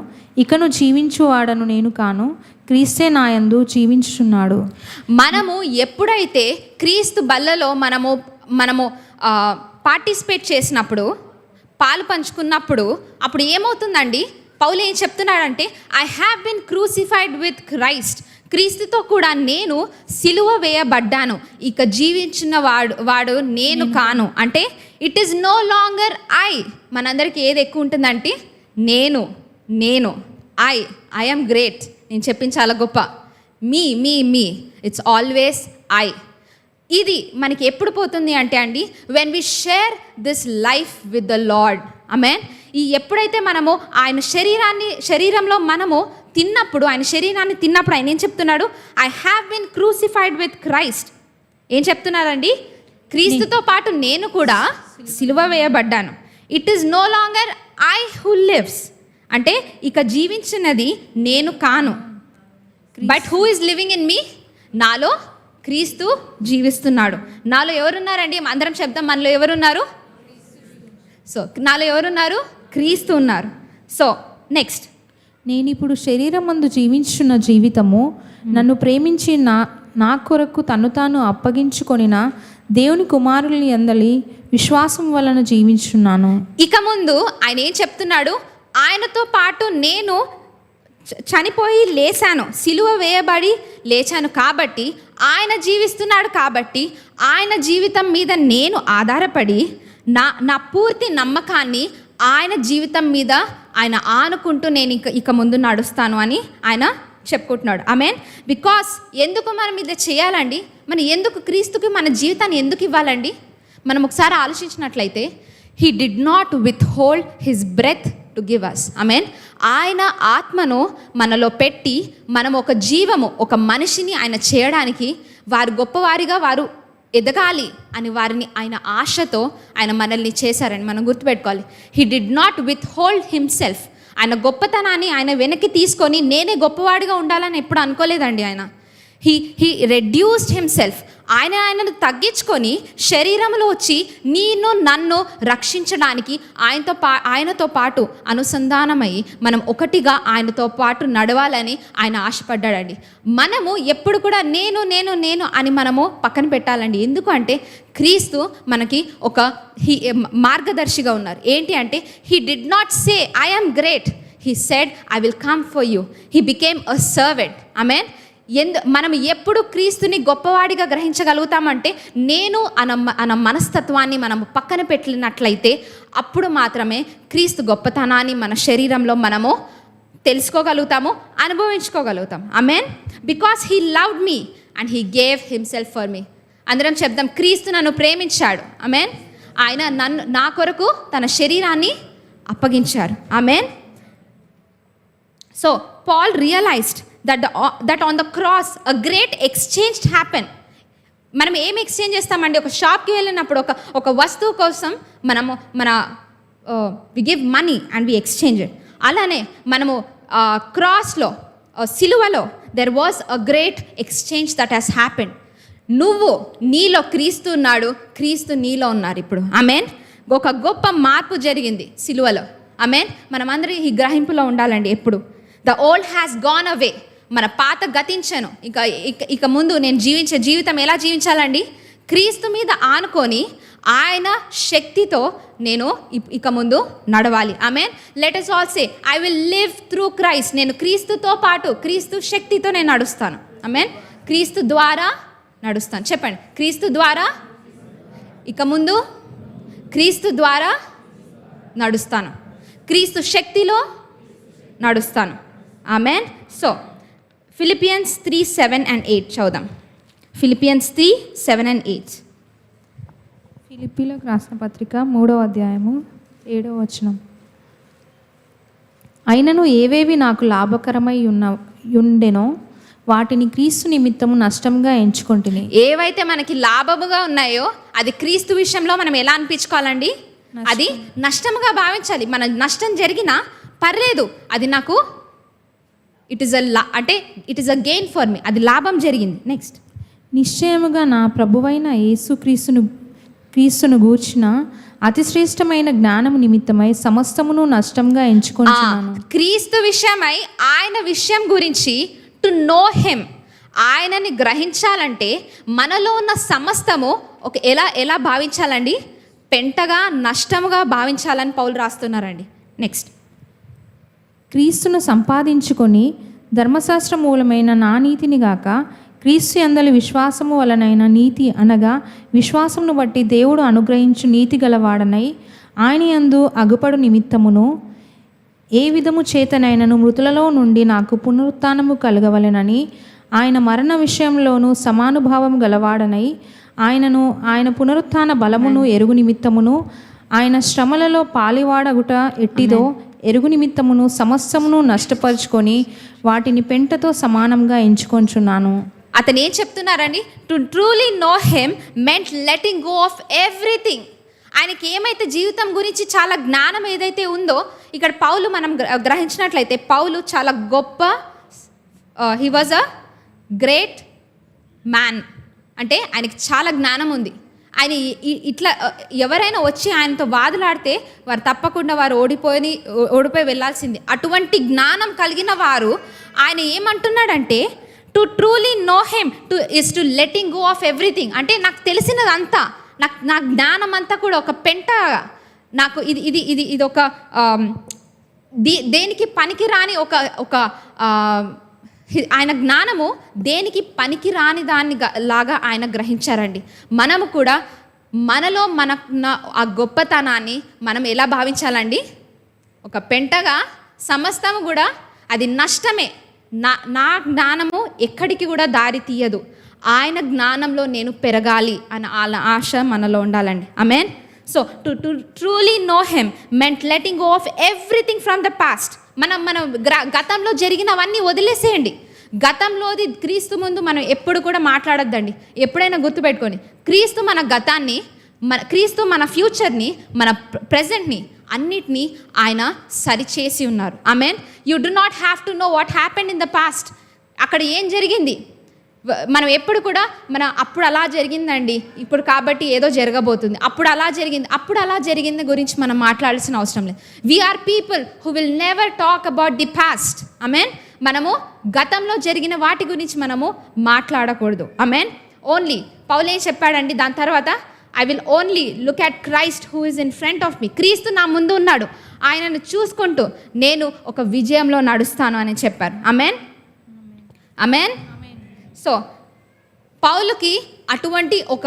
ఇకను జీవించువాడను నేను కాను, క్రీస్తే నాయందు జీవించుచున్నాడు. మనము ఎప్పుడైతే క్రీస్తు బల్లలో మనము పార్టిసిపేట్ చేసినప్పుడు, పాలు పంచుకున్నప్పుడు, అప్పుడు ఏమవుతుందండి? పౌలు ఏం చెప్తున్నాడంటే, I have been crucified with Christ, క్రీస్తుతో కూడా నేను సిలువ వేయబడ్డాను, ఇక జీవించిన వాడు నేను కాను. అంటే it is no longer I. మనందరికీ ఏది ఎక్కువ ఉంటుందంటే నేను ఐ యామ్ గ్రేట్, నేను చెప్పించాల గొప్ప, మీ ఇట్స్ ఆల్వేస్ ఐ. ఇది మనకి ఎప్పుడు పోతుంది అంటే అండి, when we share this life with the lord. ఆమేన్. ఎప్పుడైతే మనము ఆయన శరీరంలో మనము తిన్నప్పుడు, ఆయన శరీరాన్ని తిన్నప్పుడు ఆయన ఏం చెప్తున్నాడు? I have been crucified with Christ. ఏం చెప్తున్నారండి? క్రీస్తుతో పాటు నేను కూడా సిలువ వేయబడ్డాను. It is no longer I who lives, అంటే ఇక జీవించినది నేను కాను, but who is living in me, నాలో క్రీస్తు జీవిస్తున్నాడు. నాలో ఎవరున్నారండి? అందరం చెప్దాం, మనలో ఎవరున్నారు? సో నాలో ఎవరున్నారు? క్రీస్తు ఉన్నారు. సో నెక్స్ట్, నేను ఇప్పుడు శరీరం మందు జీవించున్న జీవితము నన్ను ప్రేమించి నా కొరకు తను తాను అప్పగించుకొనిన దేవుని కుమారుని యందలి విశ్వాసం వలన జీవించున్నాను. ఇక ముందు ఆయన ఏం చెప్తున్నాడు? ఆయనతో పాటు నేను చనిపోయి లేచాను, సిలువ వేయబడి లేచాను, కాబట్టి ఆయన జీవిస్తున్నాడు, కాబట్టి ఆయన జీవితం మీద నేను ఆధారపడి నా పూర్తి నమ్మకాన్ని ఆయన జీవితం మీద ఆయన ఆనుకుంటూ నేను ఇక ముందు నడుస్తాను అని ఆయన చెప్పుకుంటున్నాడు. ఆమేన్. బికాస్ ఎందుకు మనం ఇది చేయాలండి? మనం ఎందుకు క్రీస్తుకి మన జీవితాన్ని ఎందుకు ఇవ్వాలండి? మనం ఒకసారి ఆలోచించినట్లయితే, he did not withhold his breath to give us. ఆమేన్. ఆయన ఆత్మను మనలో పెట్టి మనం ఒక మనిషిని ఆయన చేయడానికి, వారు గొప్పవారిగా వారు ఎదగాలి అని వారిని ఆయన ఆశతో ఆయన మనల్ని చేశారని మనం గుర్తుపెట్టుకోవాలి. He did not with hold himself. ఆయన గొప్పతనాన్ని ఆయన వెనక్కి తీసుకొని నేనే గొప్పవాడిగా ఉండాలని ఎప్పుడు అనుకోలేదండి ఆయన. He reduced himself. ఆయనను తగ్గించుకొని శరీరంలో వచ్చి నన్ను రక్షించడానికి ఆయనతో పాటు అనుసంధానమై మనం ఒకటిగా ఆయనతో పాటు నడవాలని ఆయన ఆశపడ్డాడండి. మనము ఎప్పుడు కూడా నేను అని మనము పక్కన పెట్టాలండి. ఎందుకంటే క్రీస్తు మనకి ఒక మార్గదర్శిగా ఉన్నారు. ఏంటి అంటే he did not say I am great, he said I will come for you. He became a servant. ఆమేన్. మనం ఎప్పుడు క్రీస్తుని గొప్పవాడిగా గ్రహించగలుగుతామంటే నేను అన్న మనస్తత్వాన్ని మనం పక్కన పెట్టినట్లయితే అప్పుడు మాత్రమే క్రీస్తు గొప్పతనాన్ని మన శరీరంలో మనము తెలుసుకోగలుగుతాము, అనుభవించుకోగలుగుతాం. ఆమేన్. Because he loved me and he gave himself for me. అందరం చెప్దాం, క్రీస్తు నన్ను ప్రేమించాడు. ఆమేన్. ఆయన నా కొరకు తన శరీరాన్ని అప్పగించారు. ఆమేన్. So Paul realized that on the cross a great exchange happened. మనం ఏం ఎక్స్చేంజ్ చేస్తామండి? ఒక షాప్కి వెళ్ళినప్పుడు ఒక వస్తువు కోసం మనము we give money and we exchange it. అలానే మనము క్రాస్లో సిలువలో there was a great exchange that has happened. నీలో క్రీస్తు ఉన్నాడు, క్రీస్తు నీలో ఉన్నారు ఇప్పుడు. ఆమేన్. ఒక గొప్ప మార్పు జరిగింది సిలువలో. ఆమేన్. మనమందరం ఈ గ్రహింపులో ఉండాలండి ఎప్పుడు. The old has gone away. మన పాత గతించను. ఇక ముందు నేను జీవించే జీవితం ఎలా జీవించాలండి? క్రీస్తు మీద ఆనుకొని ఆయన శక్తితో నేను ఇక ముందు నడవాలి. ఆమేన్. Let us all say I will live through Christ. నేను క్రీస్తుతో పాటు క్రీస్తు శక్తితో నేను నడుస్తాను. ఆమేన్. క్రీస్తు ద్వారా నడుస్తాను. చెప్పండి, క్రీస్తు ద్వారా ఇక ముందు క్రీస్తు ద్వారా నడుస్తాను, క్రీస్తు శక్తిలో నడుస్తాను. ఆమేన్. సో Philippians 3:7-8 చదువుదాం. Philippians 3:7-8. ఫిలిప్పీలకు రాసిన పత్రిక 3వ అధ్యాయము 7వ వచనం. అయినను ఏవేవి నాకు లాభకరమై ఉండెనో వాటిని క్రీస్తు నిమిత్తము నష్టంగా ఎంచుకొంటిని. ఏవైతే మనకి లాభముగా ఉన్నాయో అది క్రీస్తు విషయంలో మనం ఎలా అనిపించుకోవాలండి? అది నష్టముగా భావించాలి. మన నష్టం జరిగినా పర్లేదు, అది నాకు it is a gain for me. అది లాభం జరిగింది. నెక్స్ట్, నిశ్చయముగా నా ప్రభువైన క్రీస్తును గూర్చిన అతిశ్రేష్టమైన జ్ఞానము నిమిత్తమై సమస్తమును నష్టంగా ఎంచుకొంటున్నాను. క్రీస్తు విషయమై ఆయన విషయం గురించి టు నో హిమ్, ఆయనని గ్రహించాలంటే మనలో ఉన్న సమస్తము ఎలా భావించాలండి? పెంటగా నష్టముగా భావించాలని పౌలు రాస్తున్నారండి. నెక్స్ట్, క్రీస్తును సంపాదించుకొని ధర్మశాస్త్ర మూలమైన నా నీతిని గాక క్రీస్తు యందలి విశ్వాసము వలనైన నీతి అనగా విశ్వాసమును బట్టి దేవుడు అనుగ్రహించు నీతి గలవాడనై ఆయన యందు అగుపడు నిమిత్తమును ఏ విధము చేతనైనను మృతులలో నుండి నాకు పునరుత్థానము కలగవలెనని ఆయన మరణ విషయంలోనూ సమానుభావం గలవాడనై ఆయన పునరుత్థాన బలమును ఎరుగు నిమిత్తమును ఆయన శ్రమలలో పాలివాడగుట ఎట్టిదో ఎరుగు నిమిత్తమును సమస్తమును నష్టపరుచుకొని వాటిని పెంటతో సమానంగా ఎంచుకొంచున్నాను. అతను ఏం చెప్తున్నారండి? To truly know him meant letting go of everything. ఆయనకి ఏమైతే జీవితం గురించి చాలా జ్ఞానం ఏదైతే ఉందో, ఇక్కడ పౌలు మనం గ్రహించినట్లయితే పౌలు చాలా గొప్ప, he was a great man. అంటే ఆయనకి చాలా జ్ఞానం ఉంది. ఆయన ఇట్లా ఎవరైనా వచ్చి ఆయనతో వాదులాడితే వారు తప్పకుండా ఓడిపోయి వెళ్ళాల్సింది. అటువంటి జ్ఞానం కలిగిన వారు ఆయన ఏమంటున్నాడంటే to truly know him to letting go of everything. అంటే నాకు తెలిసినదంతా, నా జ్ఞానం అంతా కూడా ఒక పెంట, నాకు ఇది ఒక దేనికి పనికిరాని ఒక ఆయన జ్ఞానము దేనికి పనికి రాని దాన్ని లాగా ఆయన గ్రహించారండి. మనము కూడా మనలో ఆ గొప్పతనాన్ని మనం ఎలా భావించాలండి? ఒక పెంటగా సమస్తము కూడా అది నష్టమే. నా జ్ఞానము ఎక్కడికి కూడా దారి తీయదు. ఆయన జ్ఞానంలో నేను పెరగాలి అన్న ఆశ మనలో ఉండాలండి. ఆమేన్. So to truly know him meant letting go of everything from the past. మన గతంలో జరిగినవన్నీ వదిలేసేయండి. గతంలోది క్రీస్తు ముందు మనం ఎప్పుడు కూడా మాట్లాడొద్దండి. ఎప్పుడైనా గుర్తుపెట్టుకొని, క్రీస్తు మన గతాన్ని, క్రీస్తు మన ఫ్యూచర్ని, మన ప్రెజెంట్ని అన్నిటినీ ఆయన సరిచేసి ఉన్నారు. ఆమేన్. You do not have to know what happened in the past. అక్కడ ఏం జరిగింది, మనం ఎప్పుడు కూడా అప్పుడు అలా జరిగిందండి, ఇప్పుడు కాబట్టి ఏదో జరగబోతుంది, అప్పుడు అలా జరిగింది గురించి మనం మాట్లాడాల్సిన అవసరం లేదు. We are people who will never talk about the past. Amen. మనము గతంలో జరిగిన వాటి గురించి మనము మాట్లాడకూడదు. ఆమెన్. ఓన్లీ పౌలు ఏం చెప్పాడండి దాని తర్వాత, I will only look at Christ who is in front of me. క్రీస్తు నా ముందు ఉన్నాడు, ఆయనను చూసుకుంటూ నేను ఒక విజయంలో నడుస్తాను అని చెప్పారు. ఆమెన్. ఆమెన్. సో పౌలుకి అటువంటి ఒక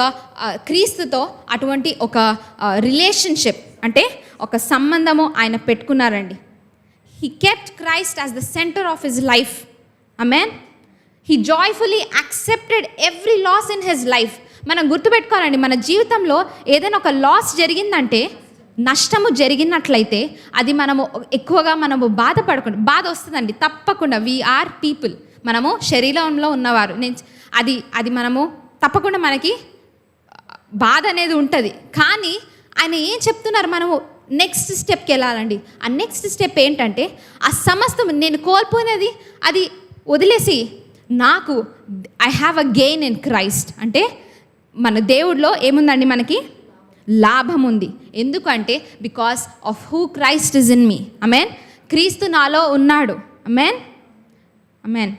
క్రీస్తుతో అటువంటి ఒక రిలేషన్షిప్ అంటే ఒక సంబంధము ఆయన పెట్టుకున్నారండి. He kept Christ as the centre of his life. ఆమెన్. He joyfully accepted every loss in his life. మనం గుర్తుపెట్టుకోవాలండి, మన జీవితంలో ఏదైనా ఒక లాస్ జరిగిందంటే, నష్టము జరిగినట్లయితే అది మనము ఎక్కువగా బాధపడకుండా, బాధ వస్తుందండి తప్పకుండా. వీఆర్ పీపుల్, మనము శరీరంలో ఉన్నవారు. అది మనము తప్పకుండా మనకి బాధ అనేది ఉంటుంది. కానీ ఆయన ఏం చెప్తున్నారు, మనము నెక్స్ట్ స్టెప్కి వెళ్ళాలండి. ఆ నెక్స్ట్ స్టెప్ ఏంటంటే, ఆ సమస్తం నేను కోల్పోయినది అది వదిలేసి నాకు I have a gain in Christ అంటే మన దేవుడిలో ఏముందండి, మనకి లాభం ఉంది. ఎందుకంటే because of who Christ is in me. Amen. క్రీస్తు నాలో ఉన్నాడు. ఆమెన్. ఆమెన్.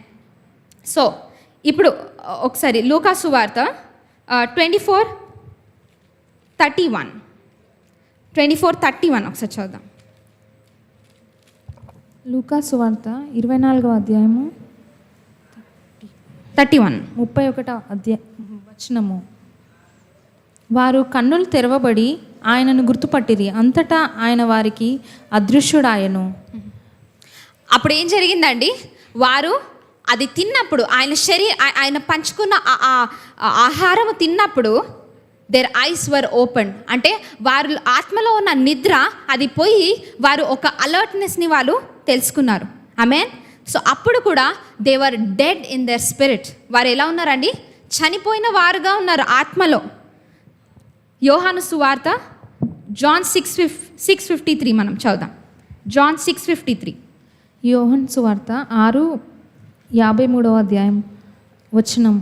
సో ఇప్పుడు ఒకసారి లూకా సువార్త 24:31 ఒకసారి చదువుదాం. లూకా సువార్త 24వ అధ్యాయము 31వ వచనము. వారు కన్నులు తెరవబడి ఆయనను గుర్తుపట్టిరి, అంతటా ఆయన వారికి అదృశ్యుడాయను. అప్పుడు ఏం జరిగిందండి, వారు అది తిన్నప్పుడు ఆయన పంచుకున్న ఆహారము తిన్నప్పుడు దేర్ ఐస్ వర్ ఓపెన్. అంటే వారు ఆత్మలో ఉన్న నిద్ర అది పోయి వారు ఒక అలర్ట్నెస్ని వాళ్ళు తెలుసుకున్నారు. ఆమెన్. సో అప్పుడు కూడా they were dead in their spirit. వారు ఎలా ఉన్నారండి, చనిపోయిన వారుగా ఉన్నారు ఆత్మలో. యోహాను సువార్త జాన్ 6:53 మనం చదువుదాం. జాన్ 6:53. యోహాను సువార్త 6:53వ అధ్యాయం వచనం.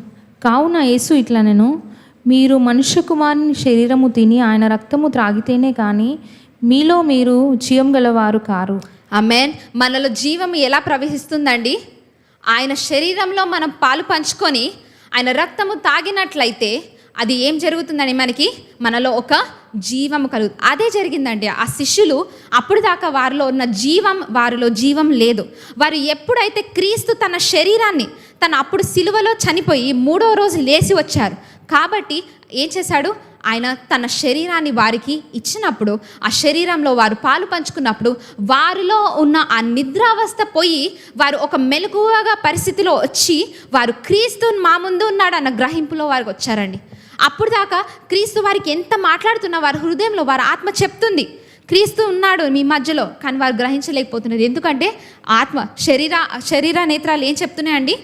కావున యేసు ఇట్లనెను, మీరు మనుష్య కుమారుని శరీరము తిని ఆయన రక్తము త్రాగితేనే కానీ మీలో మీరు జీవం గలవారు కారు. ఆమేన్. మనలో జీవం ఎలా ప్రవహిస్తుందండి, ఆయన శరీరంలో మనం పాలు పంచుకొని ఆయన రక్తము తాగినట్లయితే అది ఏం జరుగుతుందని మనలో ఒక జీవము కలుగుతుంది. అదే జరిగిందండి. ఆ శిష్యులు అప్పుడు దాకా వారిలో జీవం లేదు. వారు ఎప్పుడైతే క్రీస్తు తన శరీరాన్ని అప్పుడు సిలువలో చనిపోయి 3వ రోజు లేచి వచ్చారు కాబట్టి ఏం చేశాడు, ఆయన తన శరీరాన్ని వారికి ఇచ్చినప్పుడు ఆ శరీరంలో వారు పాలు పంచుకున్నప్పుడు వారిలో ఉన్న ఆ నిద్రావస్థ పోయి వారు ఒక మెలకువగా పరిస్థితిలో వచ్చి వారు క్రీస్తు మా ముందు ఉన్నాడు అన్న గ్రహింపులో వారికి వచ్చారండి. అప్పుడు దాకా క్రీస్తు వారికి ఎంత మాట్లాడుతున్నా వారి హృదయంలో వారి ఆత్మ చెప్తుంది క్రీస్తు ఉన్నాడు మీ మధ్యలో, కానీ వారు గ్రహించలేకపోతున్నారు. ఎందుకంటే శరీర నేత్రాలు ఏం చెప్తున్నాయండి,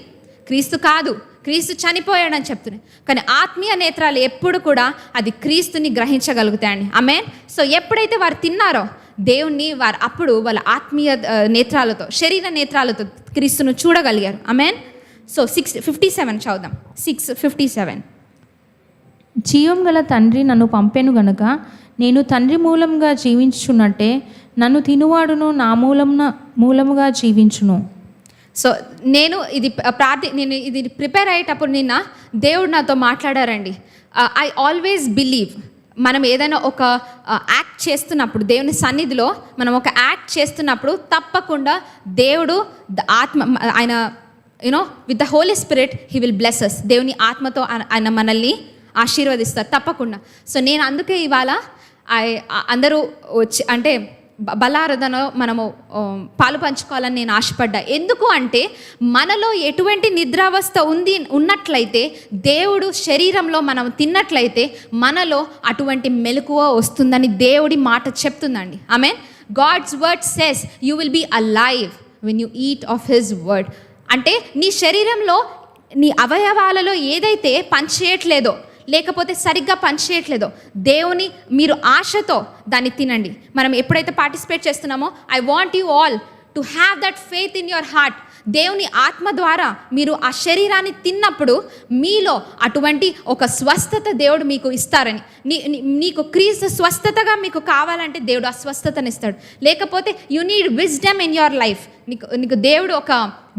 క్రీస్తు కాదు, క్రీస్తు చనిపోయాడని చెప్తున్నాయి. కానీ ఆత్మీయ నేత్రాలు ఎప్పుడు కూడా అది క్రీస్తుని గ్రహించగలుగుతాయండి. ఆమేన్. సో ఎప్పుడైతే వారు తిన్నారో దేవుణ్ణి వారు అప్పుడు వాళ్ళ ఆత్మీయ నేత్రాలతో శరీర నేత్రాలతో క్రీస్తును చూడగలిగారు. ఆమేన్. సో 6:57 చదువుదాం. 6:57. జీవం గల తండ్రి నన్ను పంపెను గనుక నేను తండ్రి మూలంగా జీవించున్నట్టే నన్ను తినువాడును నా మూలముగా జీవించును. సో నేను ఇది ప్రిపేర్ అయ్యేటప్పుడు నిన్న దేవుడు నాతో మాట్లాడారండి. ఐ ఆల్వేస్ బిలీవ్ మనం ఏదైనా ఒక యాక్ట్ చేస్తున్నప్పుడు దేవుని సన్నిధిలో మనం ఒక యాక్ట్ చేస్తున్నప్పుడు తప్పకుండా దేవుడు ఆత్మ ఆయన with the Holy Spirit he will bless us. దేవుని ఆత్మతో ఆయన మనల్ని ఆశీర్వదిస్తారు తప్పకుండా. సో నేను అందుకే ఇవాళ అందరూ వచ్చి అంటే బలారాధనలో మనము పాలు పంచుకోవాలని నేను ఆశపడ్డా. ఎందుకు అంటే మనలో ఎటువంటి నిద్రావస్థ ఉన్నట్లయితే దేవుడు శరీరంలో మనం తిన్నట్లయితే మనలో అటువంటి మెలకువ వస్తుందని దేవుడి మాట చెప్తుందండి. ఆమేన్. God's word says you will be alive when you eat of his word. అంటే నీ శరీరంలో నీ అవయవాలలో ఏదైతే పనిచేయట్లేదో లేకపోతే సరిగ్గా పనిచేయట్లేదో దేవుని మీరు ఆశతో దాన్ని తినండి. మనం ఎప్పుడైతే పార్టిసిపేట్ చేస్తున్నామో I want you all to have that faith in your heart. దేవుని ఆత్మ ద్వారా మీరు ఆ శరీరాన్ని తిన్నప్పుడు మీలో అటువంటి ఒక స్వస్థత దేవుడు మీకు ఇస్తారని. నీకు క్రీస్తు స్వస్థతగా మీకు కావాలంటే దేవుడు ఆ స్వస్థతని ఇస్తాడు. లేకపోతే you need wisdom in your life. నీకు దేవుడు ఒక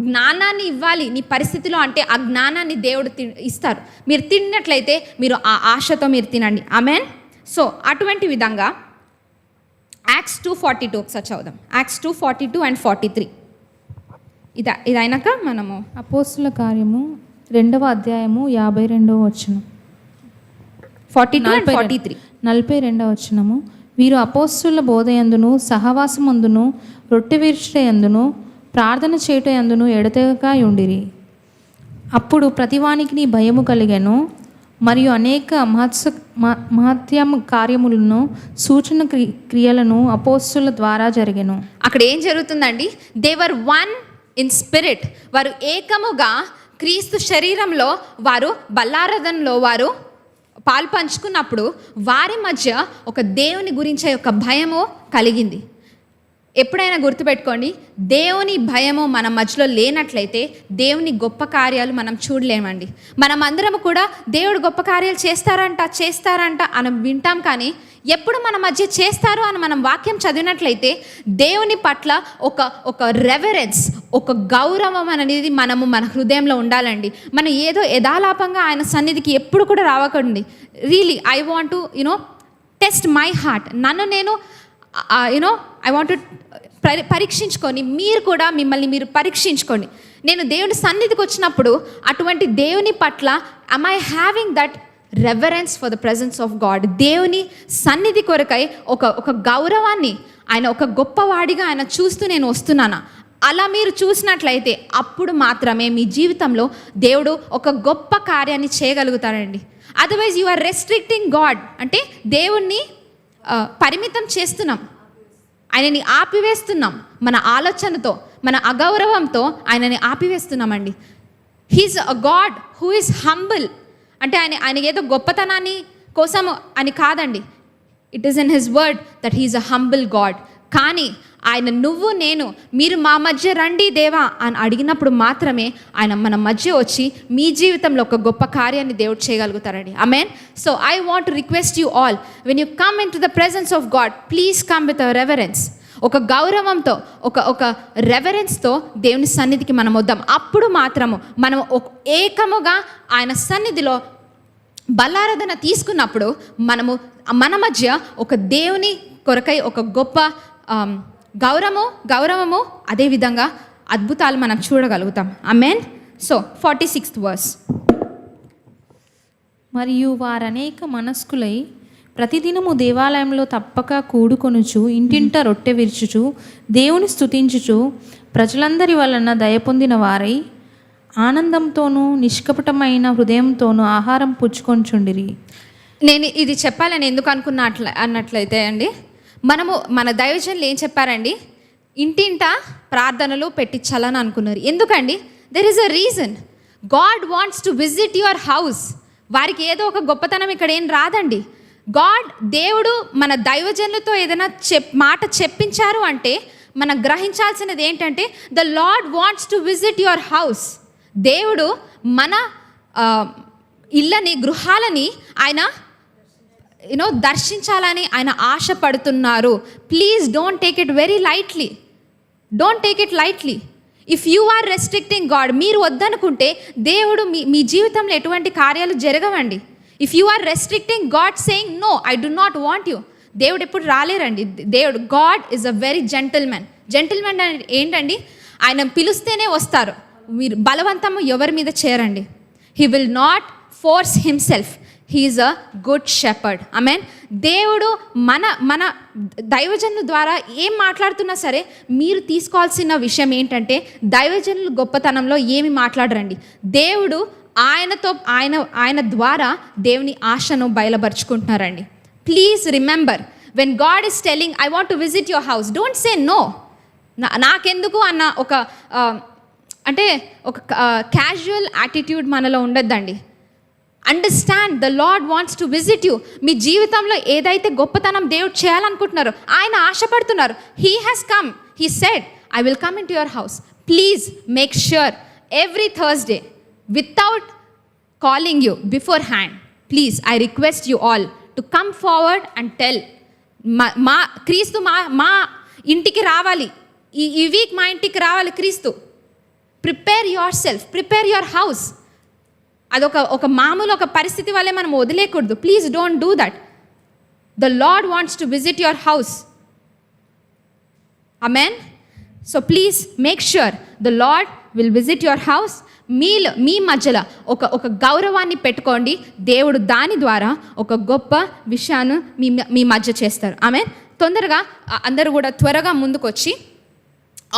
జ్ఞానాన్ని ఇవ్వాలి నీ పరిస్థితిలో అంటే ఆ జ్ఞానాన్ని దేవుడు ఇస్తారు. మీరు తిన్నట్లయితే మీరు ఆ ఆశతో మీరు తినండి. ఆమేన్. సో అటువంటి విధంగా యాక్ట్స్ 2:42 ఒకసారి చదువుదాం. Acts 2:42 and 43. ఇది అయినాక మనము అపోస్తుల కార్యము 2వ అధ్యాయము 52వ వచనం 42 and 43. 42వ వచనము. వీరు అపోస్తుల బోధయందును సహవాసమందును రొట్టె విరుచుటయందును ప్రార్థన చేయుటయందును ఎడతెగక ఉండిరి. అప్పుడు ప్రతివానికి నీ భయము కలిగెను. మరియు అనేక మహత్యం కార్యములను సూచన క్రియలను అపోస్తుల ద్వారా జరిగెను. అక్కడ ఏం జరుగుతుందండి? They were one in spirit. వారు ఏకముగా క్రీస్తు శరీరంలో వారు బల్లారాధనలో వారు పాలు పంచుకున్నప్పుడు వారి మధ్య ఒక దేవుని గురించే ఒక భయము కలిగింది. ఎప్పుడైనా గుర్తుపెట్టుకోండి, దేవుని భయము మన మధ్యలో లేనట్లయితే దేవుని గొప్ప కార్యాలు మనం చూడలేమండి. మనం అందరం కూడా దేవుడు గొప్ప కార్యాలు చేస్తారంట అని వింటాం, కానీ ఎప్పుడు మన మధ్య చేస్తారు అని మనం వాక్యం చదివినట్లయితే దేవుని పట్ల ఒక రెవరెన్స్, ఒక గౌరవం అనేది మన హృదయంలో ఉండాలండి. మనం ఏదో యథాలాపంగా ఆయన సన్నిధికి ఎప్పుడు కూడా రావకండి. Really I want to test my heart. నన్ను నేను ఐ వాంట్ టు పరీక్షించుకొని మీరు కూడా మిమ్మల్ని మీరు పరీక్షించుకోండి. నేను దేవుని సన్నిధికి వచ్చినప్పుడు అటువంటి దేవుని పట్ల am I having that reverence for the presence of God? దేవుని సన్నిధి కొరకై ఒక గౌరవాన్ని, ఆయన ఒక గొప్పవాడిగా ఆయన చూస్తూ నేను వస్తున్నానా? అలా మీరు చూసినట్లయితే అప్పుడు మాత్రమే మీ జీవితంలో దేవుడు ఒక గొప్ప కార్యాన్ని చేయగలుగుతారండి. Otherwise you are restricting God. అంటే దేవుణ్ణి పరిమితం చేస్తున్నాం, ఆయనని ఆపివేస్తున్నాం. మన ఆలోచనతో, మన అగౌరవంతో ఆయనని ఆపివేస్తున్నామండి. He is a God who is humble. అంటే ఆయన ఏదో గొప్పతనాన్ని కోసం అని కాదండి. It is in his word that he is a humble God. కానీ ఆయన మీరు మా మధ్య రండి దేవా అని అడిగినప్పుడు మాత్రమే ఆయన మన మధ్య వచ్చి మీ జీవితంలో ఒక గొప్ప కార్యాన్ని దేవుడు చేయగలుగుతారండి. ఆమేన్. So I want to request you all, when you come into the presence of God, please come with a reverence. ఒక గౌరవంతో, ఒక రెవరెన్స్తో దేవుని సన్నిధికి మనం వద్దాం. అప్పుడు మాత్రము మనం ఏకముగా ఆయన సన్నిధిలో బల్లారాధన తీసుకున్నప్పుడు మన మధ్య ఒక దేవుని కొరకై ఒక గొప్ప గౌరవము అదేవిధంగా అద్భుతాలు మనం చూడగలుగుతాం. ఆమేన్. So 46th verse. మరియు వారనేక మనస్కులై ప్రతిదినము దేవాలయంలో తప్పక కూడుకొనుచు ఇంటింట రొట్టె విరుచుచు దేవుని స్తుతించుచు ప్రజలందరి వలన దయ పొందిన వారై ఆనందంతోనూ నిష్కపటమైన హృదయంతోనూ ఆహారం పుచ్చుకొంచుండిరి. నేను ఇది చెప్పాలని ఎందుకు అన్నట్లయితే అండి, మన దైవజనులు ఏం చెప్పారండి? ఇంటింట ప్రార్థనలు పెట్టించాలని అనుకున్నారు. ఎందుకండి? There is a reason. God wants to visit your house. వారికి ఏదో ఒక గొప్పతనం ఇక్కడ ఏం రాదండి. దేవుడు మన దైవజనులతో ఏదైనా మాట చెప్పించారు అంటే మనం గ్రహించాల్సినది ఏంటంటే the Lord wants to visit your house. దేవుడు మన గృహాలని ఆయన దర్శించాలని ఆయన ఆశపడుతున్నారు. Please don't take it very lightly. Don't take it lightly. If you are restricting God, మీరు వద్దనుకుంటే దేవుడు మీ జీవితంలో ఎటువంటి కార్యాలు జరగవండి. If you are restricting God saying no, I do not want you, దేవుడు ఎప్పుడు రాలేరండి. God is a very gentleman. Gentleman ఏంటండి? ఆయన పిలుస్తేనే వస్తారు. మీరు బలవంతము ఎవరి మీద చేరండి. He will not force himself. He is a good shepherd. ఆమేన్. దేవుడు మన దైవజనుల ద్వారా ఏం మాట్లాడుతున్నా సరే మీరు తీసుకోవాల్సిన విషయం ఏంటంటే దైవజనుల గొప్పతనంలో ఏమి మాట్లాడరండి. దేవుడు ఆయన ద్వారా దేవుని ఆశను బయలుపరుచుకుంటున్నారండి. Please remember, when God is telling I want to visit your house, don't say no. నాకెందుకు అన్న ఒక క్యాజువల్ యాటిట్యూడ్ మనలో ఉండొద్దండి. Understand, the Lord wants to visit you. మీ జీవితంలో ఏదైతే గొప్పతనం దేవుడు చేయాలనుకుంటున్నారో ఆయన ఆశపడుతున్నారు. He has come, he said I will come into your house. Please make sure every Thursday, without calling you beforehand, please, I request you all to come forward and tell, మా క్రీస్తు మా ఇంటికి రావాలి, ఈ వీక్ మా ఇంటికి రావాలి క్రీస్తు. Prepare yourself, prepare your house. అదొక మామూలు ఒక పరిస్థితి వల్లే మనం వదిలేకూడదు. Please don't do that. The Lord wants to visit your house. ఆమెన్. So please make sure the Lord will visit your house. మీ మధ్యలో ఒక గౌరవాన్ని పెట్టుకోండి. దేవుడు దాని ద్వారా ఒక గొప్ప విషయాన్ని మీ మధ్య చేస్తారు. ఆమెన్. తొందరగా అందరూ కూడా త్వరగా ముందుకు వచ్చి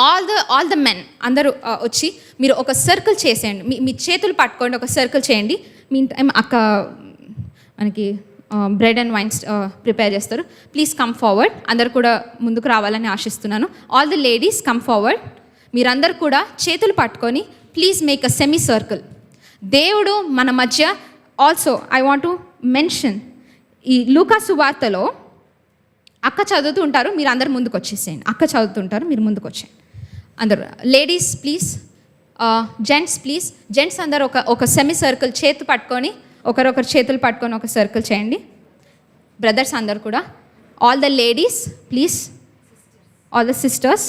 ఆల్ ద మెన్ అందరూ వచ్చి మీరు ఒక సర్కిల్ చేసేయండి. మీ చేతులు పట్టుకోండి, ఒక సర్కిల్ చేయండి. మీ టైం అక్క మనకి బ్రెడ్ అండ్ వైన్స్ ప్రిపేర్ చేస్తారు. Please come forward. అందరు కూడా ముందుకు రావాలని ఆశిస్తున్నాను. All the ladies come forward. మీరందరూ కూడా చేతులు పట్టుకొని please make a semi circle. దేవుడు మన మధ్య also I want to mention, ఈ లూకా సువార్తలో అక్క చదువుతూ ఉంటారు, మీరు అందరు ముందుకు వచ్చేసేయండి. అక్క చదువుతుంటారు, మీరు ముందుకు వచ్చేయండి అందరు. Ladies please, gents please. Gents అందరు ఒక సెమీ సర్కిల్ చేతి పట్టుకొని ఒకరొకరు చేతులు పట్టుకొని ఒక సర్కిల్ చేయండి. బ్రదర్స్ అందరు కూడా. All the ladies please, all the sisters.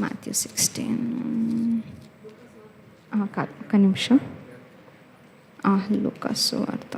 Matthew 16. కాదు, ఒక నిమిషం. లూకా సువార్త